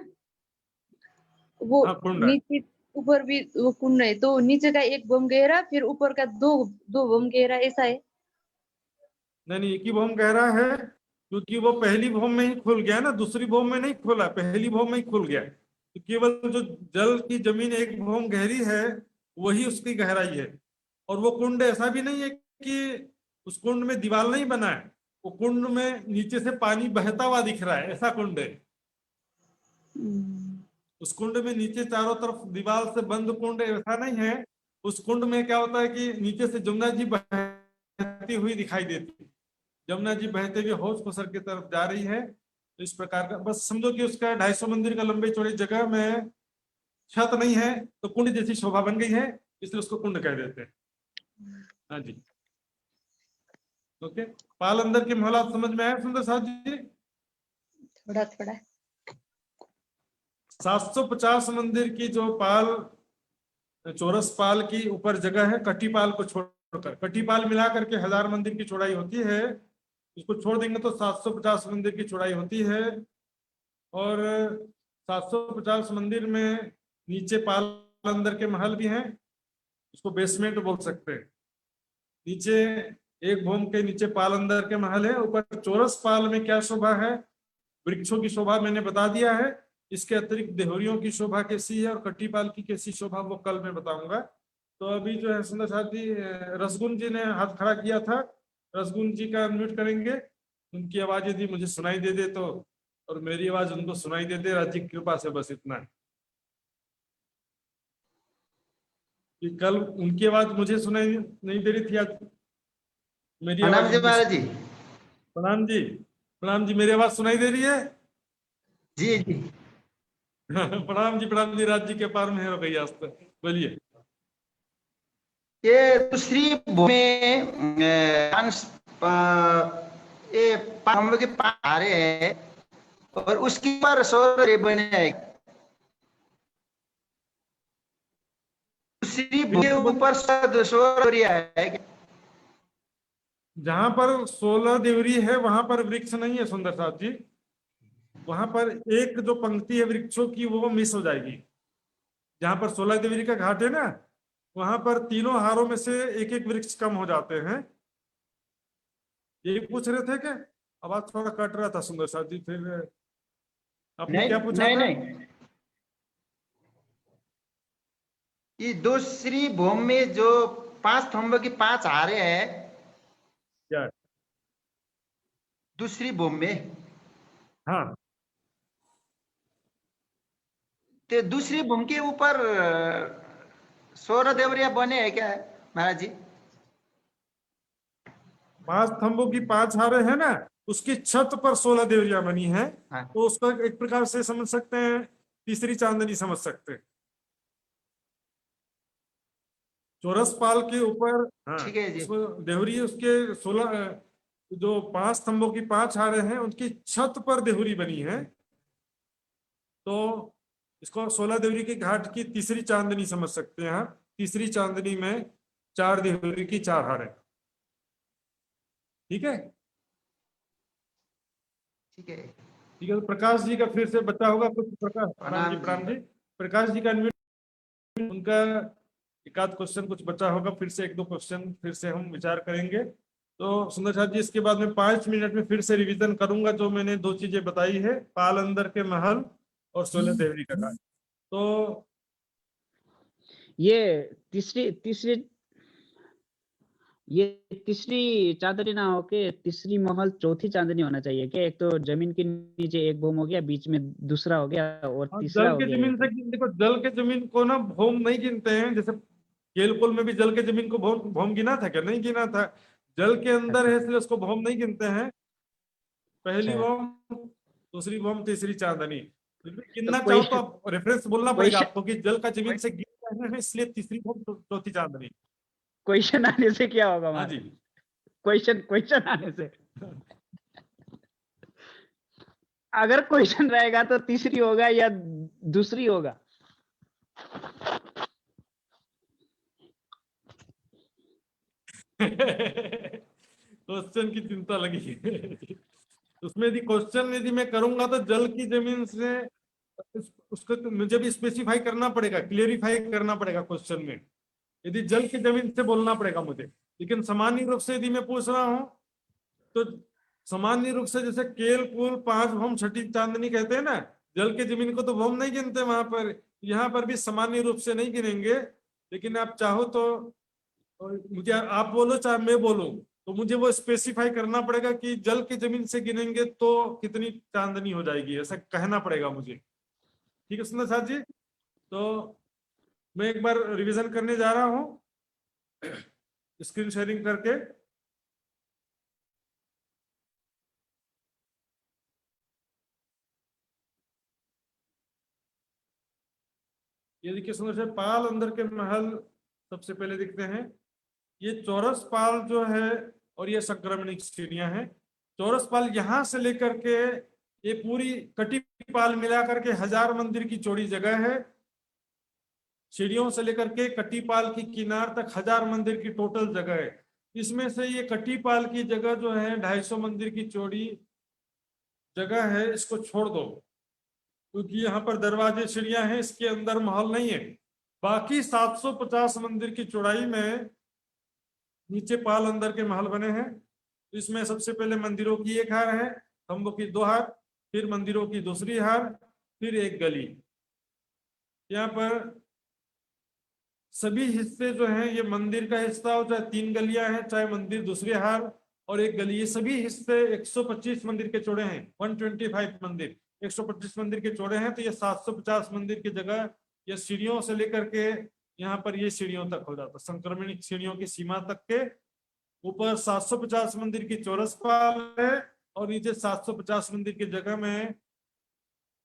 वो हाँ कुंड है। नीचे ऊपर भी वो कुंड है, तो नीचे का एक भौम गहरा, फिर ऊपर का दो दो भौम गहरा, ऐसा है? नहीं एक ही भौम कह रहा है, क्योंकि वो पहली भौम में ही खुल गया ना, दूसरी भौम में नहीं खुला, पहली भौम में ही खुल गया। तो केवल जो जल की जमीन एक भौम गहरी है वही उसकी गहराई है। और वो कुंड ऐसा भी नहीं है कि उस कुंड में दीवार नहीं बना है, वो कुंड में नीचे से पानी बहता हुआ दिख रहा है, ऐसा कुंड है। उस कुंड में नीचे चारों तरफ दीवार से बंद कुंड ऐसा नहीं है। उस कुंड में क्या होता है कि नीचे से जमुना जी बहती हुई दिखाई देती है। जमुना जी बहते हुए हौज खसर की तरफ जा रही है। तो इस प्रकार का बस समझो कि उसका 250 मंदिर का लंबे चौड़े जगह में छत नहीं है, तो कुंड जैसी शोभा बन गई है, इसलिए उसको कुंड कह देते हैं। हाँ जी ओके। पाल अंदर के महल समझ में आया सुंदर साथ जी? थोड़ा थोड़ा। 750 मंदिर की जो पाल, चौरस पाल की ऊपर जगह है, कटी पाल को छोड़कर, कटी पाल मिला करके 1000 मंदिर की चौड़ाई होती है। इसको छोड़ देंगे तो 750 मंदिर की चौड़ाई होती है। और 750 मंदिर में नीचे पाल अंदर के महल भी हैं, इसको बेसमेंट बोल सकते हैं। नीचे एक भौम के नीचे पाल अंदर के महल है, ऊपर चौरस पाल में क्या शोभा है, वृक्षों की शोभा मैंने बता दिया है। इसके अतिरिक्त देहरियों की शोभा कैसी है और कट्टीपाल की कैसी शोभा वो कल मैं बताऊंगा। तो अभी जो है सुंदर साथी रसगुन जी ने हाथ खड़ा किया था, रसगुन जी का अनम्यूट करेंगे। उनकी आवाज यदि मुझे सुनाई दे दे तो, और मेरी आवाज उनको सुनाई दे दे, राज्य की कृपा से बस इतना है कि कल उनकी आवाज मुझे सुनाई नहीं दे रही थी, आज मेरी प्रणाम आवाज जी उनको महाराज जी। प्रणाम जी। प्रणाम जी, मेरी आवाज सुनाई दे रही है? जी जी प्रणाम जी राज्य के पार में हो गई आज तक। बोलिए। ये दूसरी भूमि ये हम के पास आ रहे हैं, और उसके ऊपर सौर बने हैं। दूसरी भूमि के ऊपर सौर है क्या? जहां पर 16 देवरी है वहां पर वृक्ष नहीं है सुंदर साथ जी। वहां पर एक जो पंक्ति है वृक्षों की वो मिस हो जाएगी। जहां पर 16 देवरी का घाट है ना, वहां पर तीनों हारों में से एक एक वृक्ष कम हो जाते हैं। ये पूछ रहे थे क्या? आवाज थोड़ा कट रहा था सुंदर साथ जी, फिर आपने क्या पूछा था? नहीं ये दूसरी भूमि में जो 5 स्तंभ की 5 हारे हैं, क्या? दूसरी भूमि में, हाँ तो दूसरी भूमि के ऊपर सौर देवरिया बने हैं क्या महाराज जी? 5 स्तंभों की 5 हारे है ना, उसकी छत पर 16 देवरिया बनी है। हाँ। तो उसको एक प्रकार से समझ सकते हैं, तीसरी चांदनी समझ सकते हैं। चौरस पाल के ऊपर, हाँ ठीक है जी। उसमें देहुरी उसके 16 जो 5 स्तंभों की 5 हारे हैं उनकी छत पर देहुरी बनी है। तो इसको 16 देहुरी के घाट की तीसरी चांदनी समझ सकते हैं आप। तीसरी चांदनी में 4 देहुरी की 4 हारे। ठीक है ठीक है। ठीक है। तो प्रकाश जी का फिर से बचा होगा कुछ। प्रकाश प्रणाम जी। प्रकाश जी का अनम्यूट, उनका एक आध क्वेश्चन कुछ बचा होगा, फिर से 1-2 क्वेश्चन फिर से हम विचार करेंगे। तो सुंदर साथ जी इसके बाद में 5 मिनट में फिर से रिवीजन करूंगा जो मैंने 2 चीजें बताई है, पाल अंदर के महल और 16 देवरी का घाट। तो ये तीसरी चांदनी ना होके तीसरी महल चौथी चांदनी होना चाहिए क्या? एक तो जमीन के नीचे एक भौम हो गया, बीच में दूसरा हो गया, और तीसरा जल हो के गया जमीन एक। से, देखो जल के जमीन को ना भौम नहीं गिनते हैं। जैसे केलकुल में भी जल के जमीन को भौम गिना था क्या? नहीं गिना था। जल के अंदर है इसलिए उसको भौम नहीं गिनते हैं। पहली अच्छा। भौम, दूसरी भौम, तीसरी चांदनी। गिनना तो चाहो तो आप रेफरेंस बोलना पड़ेगा क्वेश्चन आपको कि जल का जमीन से गिर रहे हैं, इसलिए तीसरी भौम, चौथी चांदनी। क्वेश्चन आने से क्या होगा हाँ हमारा? जी। क्वेश्चन आने से, अगर क्वेश्चन रहेगा तो तीसरी होगा या दूसरी होगा? क्वेश्चन की चिंता लगी है। उसमें यदि क्वेश्चन यदि मैं करूंगा तो जल की जमीन से उसको तो मुझे भी स्पेसिफाई करना पड़ेगा, क्लियरिफाई करना पड़ेगा क्वेश्चन में। यदि जल की जमीन से बोलना पड़ेगा मुझे, लेकिन सामान्य रूप से यदि मैं पूछ रहा हूं तो सामान्य रूप से जैसे केल कुल 5 भौम छठी चांदनी कहते हैं ना, जल के जमीन को तो भौम नहीं गिनते वहां पर, यहाँ पर भी सामान्य रूप से नहीं गिनेंगे। लेकिन आप चाहो तो मुझे आप बोलो चाहे मैं बोलूं, तो मुझे वो स्पेसिफाई करना पड़ेगा कि जल की जमीन से गिनेंगे तो कितनी चांदनी हो जाएगी, ऐसा कहना पड़ेगा मुझे। ठीक है सुंदर साथ जी, तो मैं एक बार रिवीजन करने जा रहा हूं स्क्रीन शेयरिंग करके। ये देखिए सुंदर से पाल अंदर के महल सबसे पहले दिखते हैं। ये चौरस पाल जो है और ये संक्रमणिक सीढ़ियां हैं। चौरस पाल यहां से लेकर के ये पूरी कटी पाल मिलाकर के 1000 मंदिर की चौड़ी जगह है। सीढ़ियों से लेकर के कटी पाल की किनार तक 1000 मंदिर की टोटल जगह है। इसमें से ये कटी पाल की जगह जो है 250 मंदिर की चौड़ी जगह है, इसको छोड़ दो क्योंकि यहाँ पर दरवाजे सीढ़ियां हैं, इसके अंदर महल नहीं है। बाकी 750 मंदिर की चौड़ाई में नीचे पाल अंदर के महल बने हैं। इसमें सबसे पहले मंदिरों की एक हार है, खंभों की 2 हार, फिर मंदिरों की दूसरी हार, फिर एक गली। यहाँ पर सभी हिस्से जो हैं, ये मंदिर का हिस्सा हो चाहे 3 गलियां हैं, चाहे मंदिर दूसरी हार और एक गली, ये सभी हिस्से 125 मंदिर के चौड़े हैं। 125 मंदिर 125 मंदिर के चौड़े हैं, तो ये 750 मंदिर की जगह ये सीढ़ियों से लेकर के यहाँ पर ये सीढ़ियों तक हो जाता, संक्रमणिक सीढ़ियों की सीमा तक के ऊपर 750 मंदिर की चौरस पाल है और नीचे 750 मंदिर की जगह में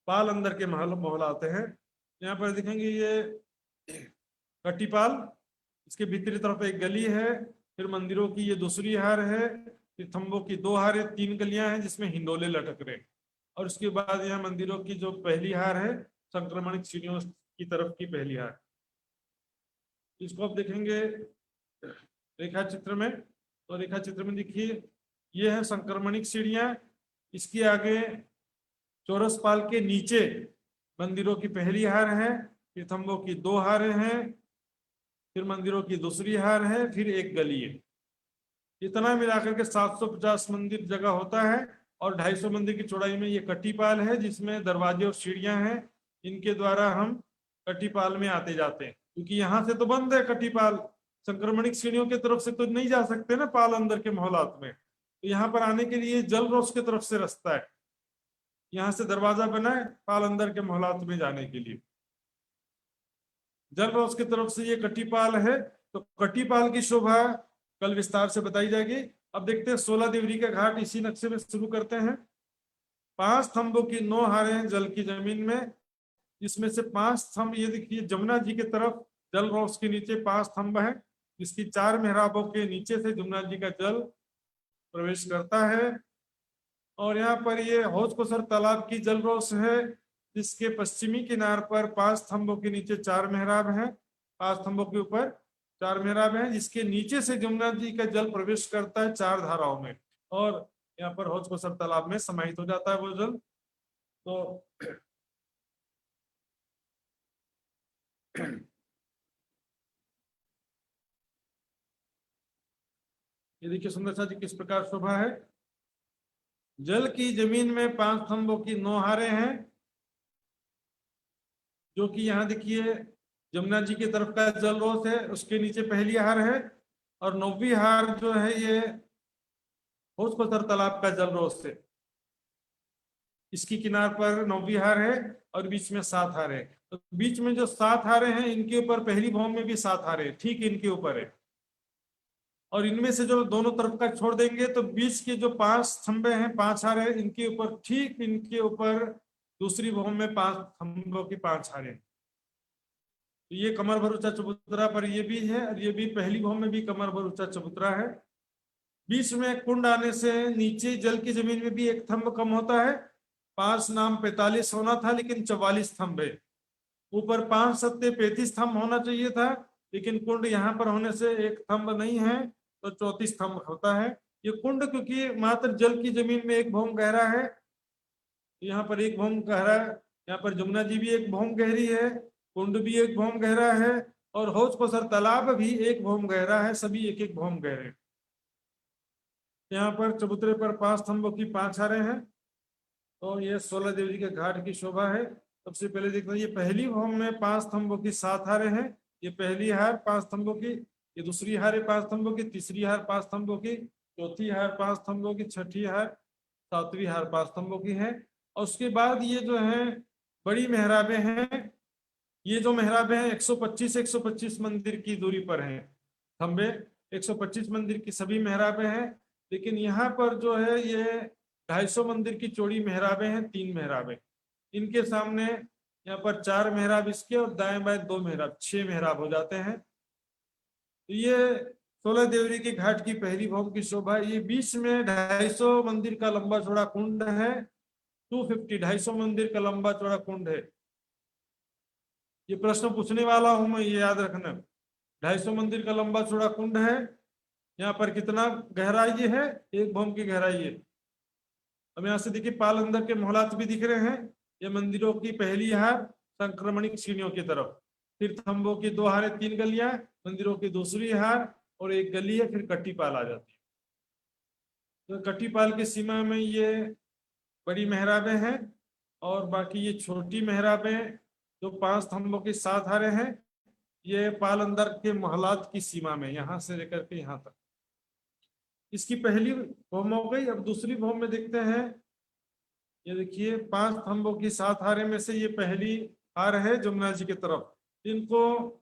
पाल अंदर के महल आते हैं। यहाँ पर देखेंगे ये कटीपाल, इसके भीतरी तरफ एक गली है, फिर मंदिरों की ये दूसरी हार है, फिर थंबों की 2 हार है, 3 गलियां हैं जिसमें हिंडोले लटक रहे, और उसके बाद यहाँ मंदिरों की जो पहली हार है संक्रमणिक सीढ़ियों की तरफ की पहली हार। इसको आप देखेंगे रेखा चित्र में, तो रेखा चित्र में देखिए ये है संक्रमणिक सीढ़ियां, इसके आगे चौरस पाल के नीचे मंदिरों की पहली हार है, फिर थंबों की 2 हारें हैं, फिर मंदिरों की दूसरी हार है, फिर एक गली है। इतना मिलाकर के 750 मंदिर जगह होता है और 250 मंदिर की चौड़ाई में ये कटीपाल है जिसमें दरवाजे और सीढ़ियां हैं। इनके द्वारा हम कटीपाल में आते जाते हैं, क्योंकि यहाँ से तो बंद है कटीपाल, संक्रमणिक सीढ़ियों की तरफ से तो नहीं जा सकते ना पाल अंदर के मोहलात में। तो यहाँ पर आने के लिए जल रोस की तरफ से रास्ता है, यहाँ से दरवाजा बना है पाल अंदर के मोहलात में जाने के लिए। जल रोस की तरफ से ये कटीपाल है, तो कटीपाल की शोभा कल विस्तार से बताई जाएगी। अब देखते हैं 16 देवरी का घाट, इसी नक्शे में शुरू करते हैं। 5 थंबों की 9 हारें हैं जल की जमीन में, इसमें से 5 थंब ये देखिए जमुना जी की तरफ जल रोस के नीचे 5 थंब है, जिसकी 4 मेहराबों के नीचे से जमुना जी का जल प्रवेश करता है। और यहाँ पर ये हौज कोसर तालाब की जल रोस है, जिसके पश्चिमी किनार पर 5 थंबों के नीचे 4 मेहराब हैं, 5 थंबों के ऊपर 4 मेहराब हैं, जिसके नीचे से जमुना जी का जल प्रवेश करता है 4 धाराओं में, और यहाँ पर हौज कोसर तालाब में समाहित हो जाता है वो जल। तो ये देखिए सुंदर सा जी किस प्रकार शोभा है। जल की जमीन में 5 थंबों की 9 हारें हैं, जो कि यहाँ देखिए जमुना जी की तरफ का जल रोस है, उसके नीचे पहली हार है, और 9वीं हार जो है ये हौज कोसर तालाब का जल रोस है, इसकी किनार पर 9वीं हार है और बीच में 7 हार है। तो बीच में जो 7 हारें हैं इनके ऊपर पहली भौम में भी 7 हारें ठीक इनके ऊपर है। और इनमें से जो दोनों तरफ का छोड़ देंगे तो बीच के जो 5 स्तंभे हैं, 5 हारे, इनके ऊपर, ठीक इनके ऊपर दूसरी भौम में 5 स्तंभों की 5 हारे। तो ये कमर भर ऊंचा चबूतरा पर ये भी है, और ये भी पहली भौम में भी कमर भर ऊंचा चबूतरा है। बीच में कुंड आने से नीचे जल की जमीन में भी एक स्तंभ कम होता है। 5 नाम 45 होना था, लेकिन 44 स्तंभ है। ऊपर 5 सत्ते 35 स्तंभ होना चाहिए था, लेकिन कुंड यहाँ पर होने से एक स्तंभ नहीं है, तो 34 स्तंभ होता है। ये कुंड क्योंकि मात्र जल की जमीन में एक भौम गहरा है, यहाँ पर एक भौम गहरा, यहाँ पर जमुना जी भी एक भौम गहरी है, कुंड भी एक भौम गहरा है, और हौज पसर तालाब भी एक भौम गहरा है, सभी एक एक भौम गहरे। यहाँ पर चबूतरे पर 5 स्तंभों की 5 हारे हैं, और ये 16 देवी के घाट की शोभा है। सबसे पहले देखते हैं, ये पहली भौम में 5 स्तंभों की 7 हारे हैं। ये पहली हार 5 स्तंभों की, ये दूसरी हार है 5 स्तंभों की, तीसरी हार 5 स्तंभों की, चौथी हार 5 स्तंभों की, छठी हार, सातवीं हार 5 स्तंभों की है। और उसके बाद ये जो है बड़ी मेहराबें हैं। ये जो मेहराबें हैं 125 मंदिर की दूरी पर हैं। खंबे 125 मंदिर की सभी मेहराबें हैं, लेकिन यहाँ पर जो है ये 250 मंदिर की चौड़ी मेहराबें हैं, 3 मेहराबें। इनके सामने यहाँ पर 4 मेहराब इसके, और दाएं बाएं 2 मेहराब, 6 मेहराब हो जाते हैं। तो ये 16 देवरी के घाट की पहली भौम की शोभा। ये बीच में 250 मंदिर का लंबा चौड़ा कुंड है। 250 मंदिर का लंबा चौड़ा कुंड है। ये प्रश्न पूछने वाला हूं मैं, ये याद रखना। 250 मंदिर का लंबा चौड़ा कुंड है। यहाँ पर कितना गहराई है? एक भौम की गहराई है। अब यहाँ से देखिए पाल अंदर के मोहलात भी दिख रहे हैं। ये मंदिरों की पहली हार संक्रमणिक सीढ़ियों की तरफ, फिर थंबों की 2 हारें, 3 गलियां, मंदिरों की दूसरी हार और एक गली है, फिर कट्टीपाल आ जाती है। तो कट्टीपाल की सीमा में ये बड़ी मेहराबें हैं, और बाकी ये छोटी मेहराबें जो 5 स्तंभों की 7 हारें हैं, ये पाल अंदर के मोहलात की सीमा में, यहाँ से लेकर के यहाँ तक। इसकी पहली भौम हो गई। अब दूसरी भौम में देखते हैं। ये देखिए 5 स्तंभों की 7 हारें में से ये पहली हार है जमुना जी की तरफ। इनको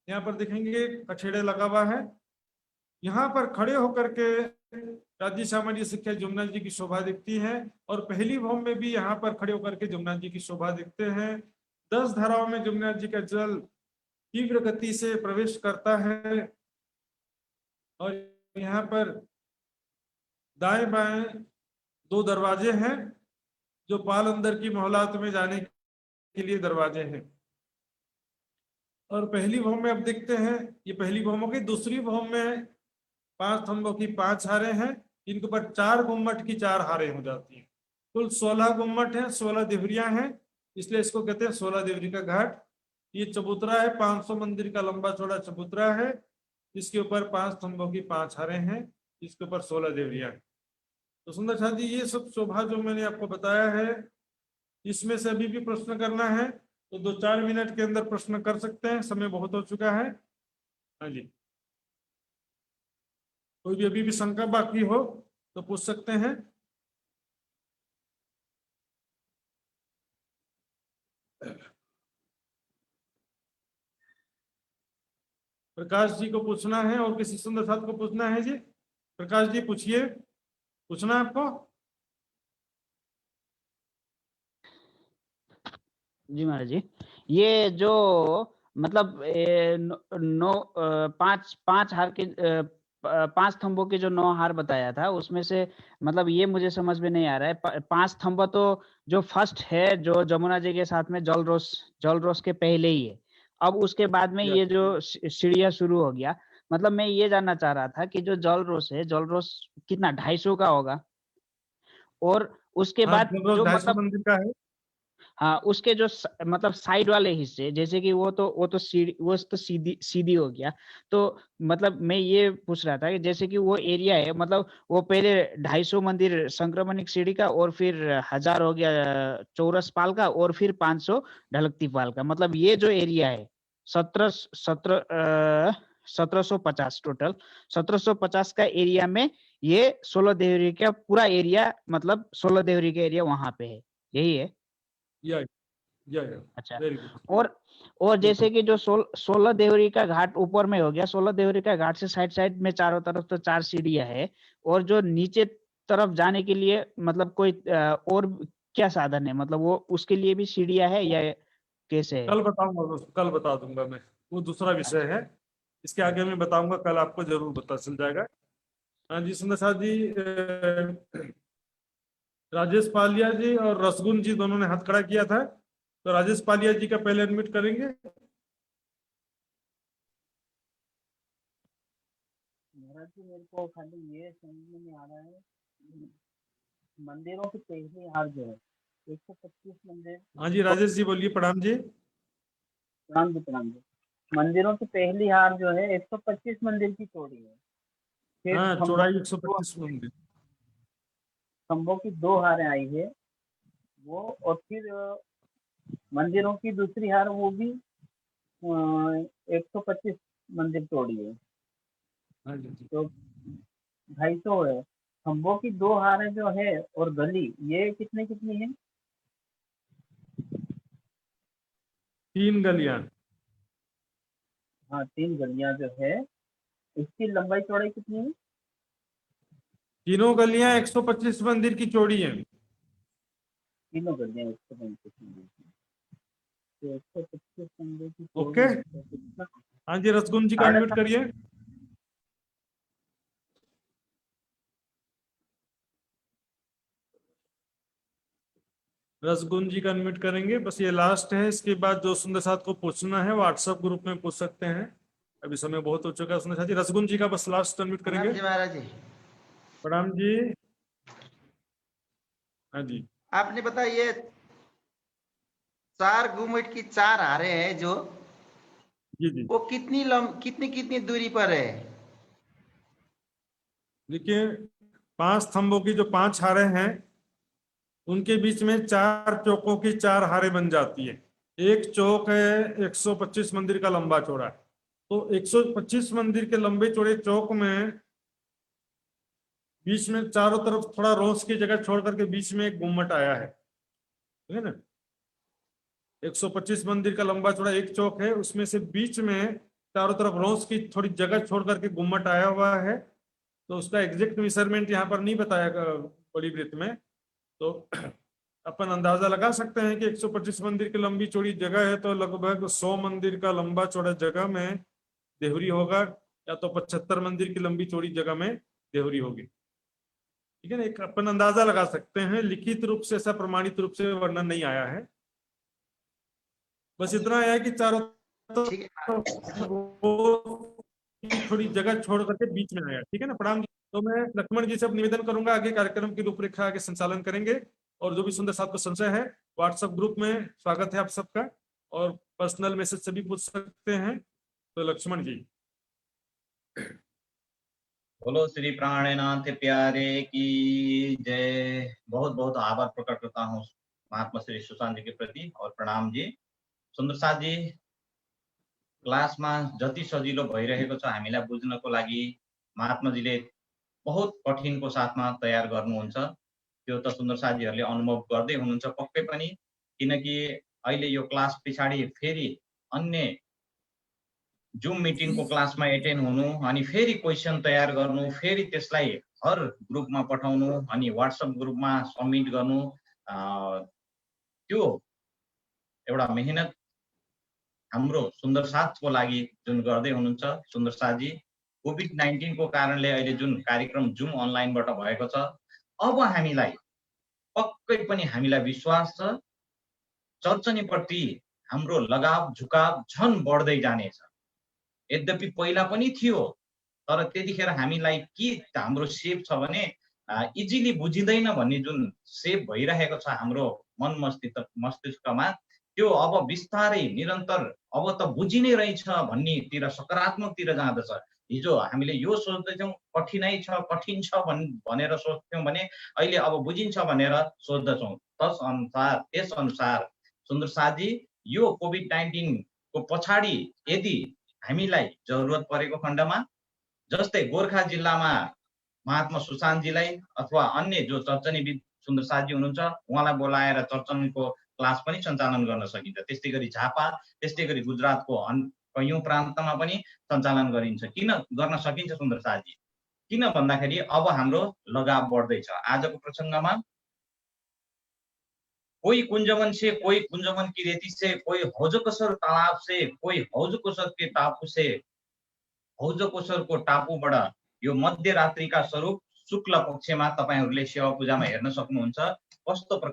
यहाँ पर देखेंगे कछेड़े लगा हुआ है। यहाँ पर खड़े होकर के राज्य सामान्य शिक्षा जमुना जी की शोभा दिखती है, और पहली भौम में भी यहाँ पर खड़े होकर के जमुना जी की शोभा दिखते हैं। 10 धाराओं में जमुना जी का जल तीव्र गति से प्रवेश करता है, और यहाँ पर दाएं बाएं 2 दरवाजे हैं, जो पाल अंदर की मोहलात में जाने के लिए दरवाजे हैं। और पहली भौम में अब देखते हैं, ये पहली भौम हो गई। दूसरी भौम में 5 स्तंभों की 5 हारें हैं। इनके ऊपर 4 गुम्मट की 4 हारें हो जाती हैं। कुल 16 गुम्मट हैं, 16 देवरियां हैं, इसलिए इसको कहते हैं 16 देवरी का घाट। ये चबूतरा है, 500 मंदिर का लंबा चौड़ा चबूतरा है। इसके ऊपर 5 स्तंभों की 5 हारें हैं, इसके ऊपर 16 देवरियां हैं। तो सुंदर साथ जी, ये सब शोभा जो मैंने आपको बताया है, इसमें से अभी भी प्रश्न करना है तो 2-4 मिनट के अंदर प्रश्न कर सकते हैं। समय बहुत हो चुका है। हाँ जी, कोई भी अभी भी शंका बाकी हो तो पूछ सकते हैं। प्रकाश जी को पूछना है और किसी सुंदर साथ को पूछना है जी। प्रकाश जी पूछिए, पूछना है आपको? जी महाराज जी, ये जो मतलब 5 हार के 5 स्तंभों के जो 9 हार बताया था, उसमें से मतलब ये मुझे समझ में नहीं आ रहा है। 5 स्तंभ तो जो फर्स्ट है, जो जमुना जी के साथ में जलरोष के पहले ही है। अब उसके बाद में ये जो सीढ़ियां शुरू हो गया, मतलब मैं ये जानना चाह रहा था कि जो जलरोष है, जलरोष कितना 250 का होगा, और उसके बाद जो मतलब मंदिर का है। हाँ, उसके जो मतलब साइड वाले हिस्से, जैसे कि वो तो सीधी हो गया। तो मतलब मैं ये पूछ रहा था कि जैसे कि वो एरिया है, मतलब वो पहले 250 मंदिर संक्रमणिक सीढ़ी का, और फिर 1000 हो गया चौरस पाल का, और फिर 500 ढलकती पाल का। मतलब ये जो एरिया है 1750 टोटल 1750 का एरिया में ये 16 देवरी का पूरा एरिया, मतलब 16 देवरी का एरिया वहां पे है, यही है। या अच्छा। Very good. और जैसे कि जो 16 देवरी का घाट ऊपर में हो गया, 16 देवरी का घाट से साइड साइड में चारों तरफ तो 4 सीढ़ियां है, और जो नीचे तरफ जाने के लिए मतलब कोई और क्या साधन है, मतलब वो उसके लिए भी सीढ़ियां है या कैसे है? कल बताऊंगा दोस्तों, कल बता दूंगा मैं, वो दूसरा विषय है, इसके आगे मैं बताऊंगा, कल आपको जरूर पता चल जाएगा। हाँ जी सुंदर साथ जी, राजेश पालिया जी और रसगुन जी दोनों ने हाथ खड़ा किया था, तो राजेश पालिया जी का पहले एडमिट करेंगे। महाराज जी मेरे को खाली ये समझ में नहीं आ रहा है, मंदिरों की पहली हार जो है 125 मंदिर। हाँ जी राजेश जी बोलिए, प्रणाम जी। प्रणाम जी, प्रणाम जी। मंदिरों की पहली हार जो है 125 मंदिर की चौड़ी है, फिर हाँ खम्भों चौड़ाई 125 मंदिर। खम्भों की 2 हारें आई है वो, और फिर मंदिरों की दूसरी हार वो भी 125 मंदिर चौड़ी है, हाँ जी तो 250 है। खम्भों की 2 हारें जो है और गली ये कितनी कितनी है? 3 गलियां। हाँ 3 गलियां जो है, इसकी लंबाई चौड़ाई कितनी है? तीनों गलियां 125 मंदिर की चौड़ी है। तीनों गलियां 125 मंदिर की, तो 125 मंदिर की ओके। चौड़ी है, तो कितना? हाँ जी रसगुन जी का साढ़े अनम्यूट करिए। रसगुन जी का अनम्यूट करेंगे, बस ये लास्ट है, इसके बाद जो सुंदर साथ को पूछना है व्हाट्सएप ग्रुप में पूछ सकते हैं, अभी समय बहुत हो चुका है। सुंदर साथ जी, रसगुन जी का बस लास्ट अनम्यूट प्रणाम करेंगे। जी महाराज जी। प्रणाम जी। हाँ जी आपने बताया ये 4 घुमट की 4 हारे हैं जो, जी जी। वो कितनी कितनी दूरी पर है? देखिए 5 स्तंभों की जो 5 हारे हैं उनके बीच में 4 चौकों की 4 हारे बन जाती है। एक चौक है 125 मंदिर का लंबा चौड़ा, तो 125 मंदिर के लंबे चौड़े चौक में बीच में चारों तरफ थोड़ा रोस की जगह छोड़ करके बीच में एक गुम्मट आया है ना। 125 मंदिर का लंबा चौड़ा एक चौक है, उसमें से बीच में चारों तरफ रोस की थोड़ी जगह छोड़ करके गुम्मट आया हुआ है, तो उसका एग्जैक्ट मेजरमेंट यहाँ पर नहीं बताया बड़ी वृत्त में, तो अपन अंदाजा लगा सकते हैं कि 125 मंदिर की लंबी चौड़ी जगह है, तो लगभग 100 मंदिर का लंबा चौड़ा जगह में देहरी होगा, या तो 75 मंदिर की लंबी चौड़ी जगह में देहरी होगी। ठीक है ना, एक अपन अंदाजा लगा सकते हैं, लिखित रूप से ऐसा प्रमाणित रूप से वर्णन नहीं आया है, बस इतना आया है कि चारों ठीक है। थोड़ी जगह छोड़ करके बीच में आया। ठीक है ना, प्रणाम जी। तो मैं लक्ष्मण जी से अब निवेदन करूंगा, आगे कार्यक्रम की रूपरेखा आगे संचालन करेंगे, और जो भी सुंदर साथ को संशय है व्हाट्सएप ग्रुप में स्वागत है आप सबका, और पर्सनल मैसेज से भी पूछ सकते हैं। तो लक्ष्मण जी। बोलो श्री प्राणनाथ प्यारे की जय। बहुत बहुत आभार प्रकट करता हूँ महात्मा श्री सुशांत जी के प्रति, और प्रणाम जी। सुन्दर साथ जी, क्लासमा जति सजिलो भइरहेको छ हामीलाई बुझ्नको लागि महात्माजीले बहुत कठिनको साथमा तयार गर्नुहुन्छ, त्यो त सुन्दर साथीहरूले अनुभव गर्दै हुनुहुन्छ पक्कै पनि, किनकि अहिले यो क्लास पछाडि फेरि अन्य जुम मिटिङको क्लासमा एटेन्ड हुनु, अनि फेरि क्वेसन तयार गर्नु, फेरि त्यसलाई हर ग्रुपमा पठाउनु, अनि व्हाट्सएप ग्रुपमा सबमिट गर्नु, त्यो एउटा मेहनत हाम्रो सुन्दर साथको लागि जुन गर्दै हुनुहुन्छ सुन्दर साथजी। कोभिड-19 को कारणले अहिले जुन कार्यक्रम जुम अनलाइनबाट भएको छ, अब हामीलाई पक्कै पनि हामीलाई विश्वास छ चर्चनीप्रति हाम्रो लगाव झुकाव झन बढ्दै जानेछ। यद्यपि पहिला पनि थियो, तर त्यतिखेर हामीलाई के हाम्रो सेप छ भने इजिली बुझिँदैन भन्ने जुन सेप भइरहेको छ हाम्रो मन मस्तिष्कमा, त्यो अब बिस्तारै निरन्तर अब त बुझि नै रहेछ भन्नेतिर सकारात्मकतिर जाँदछ। हिजो हामीले यो सोच्दैथ्यौँ कठिनाइ छ, कठिन छ भनेर सोच्थ्यौँ भने अहिले अब बुझिन्छ भनेर सोच्दछौँ। त्यस अनुसार सुन्दर साथजी, यो कोभिड-19 को पछाडि यदि हामीलाई जरुरत परेको खण्डमा, जस्तै गोर्खा जिल्लामा महात्मा सुशान्तजीलाई अथवा अन्य जो चर्चनीविद सुन्दर साथजी हुनुहुन्छ उहाँलाई बोलाएर चर्चनीको क्लास पनि सञ्चालन गर्न सकिन्छ। त्यस्तै गरी झापा, त्यस्तै गरी गुजरातको कैयौं प्रान्तमा पनि सञ्चालन गरिन्छ। किन गर्न सकिन्छ सुन्दर साथी? किन भन्दाखेरि अब हाम्रो लगाव बढ्दैछ। आजको प्रसङ्गमा कोई कुंजवन से, कोई कुंजवन की रेती से, कोई हौजकोसर तालाब से, कोई हौजकोसर के टापू से, हौजकोसरको टापुबाट यो मध्यरात्रिका स्वरूप शुक्ल पक्षमा तपाईहरुले सेवा पूजामा हेर्न सक्नुहुन्छ। कस्तो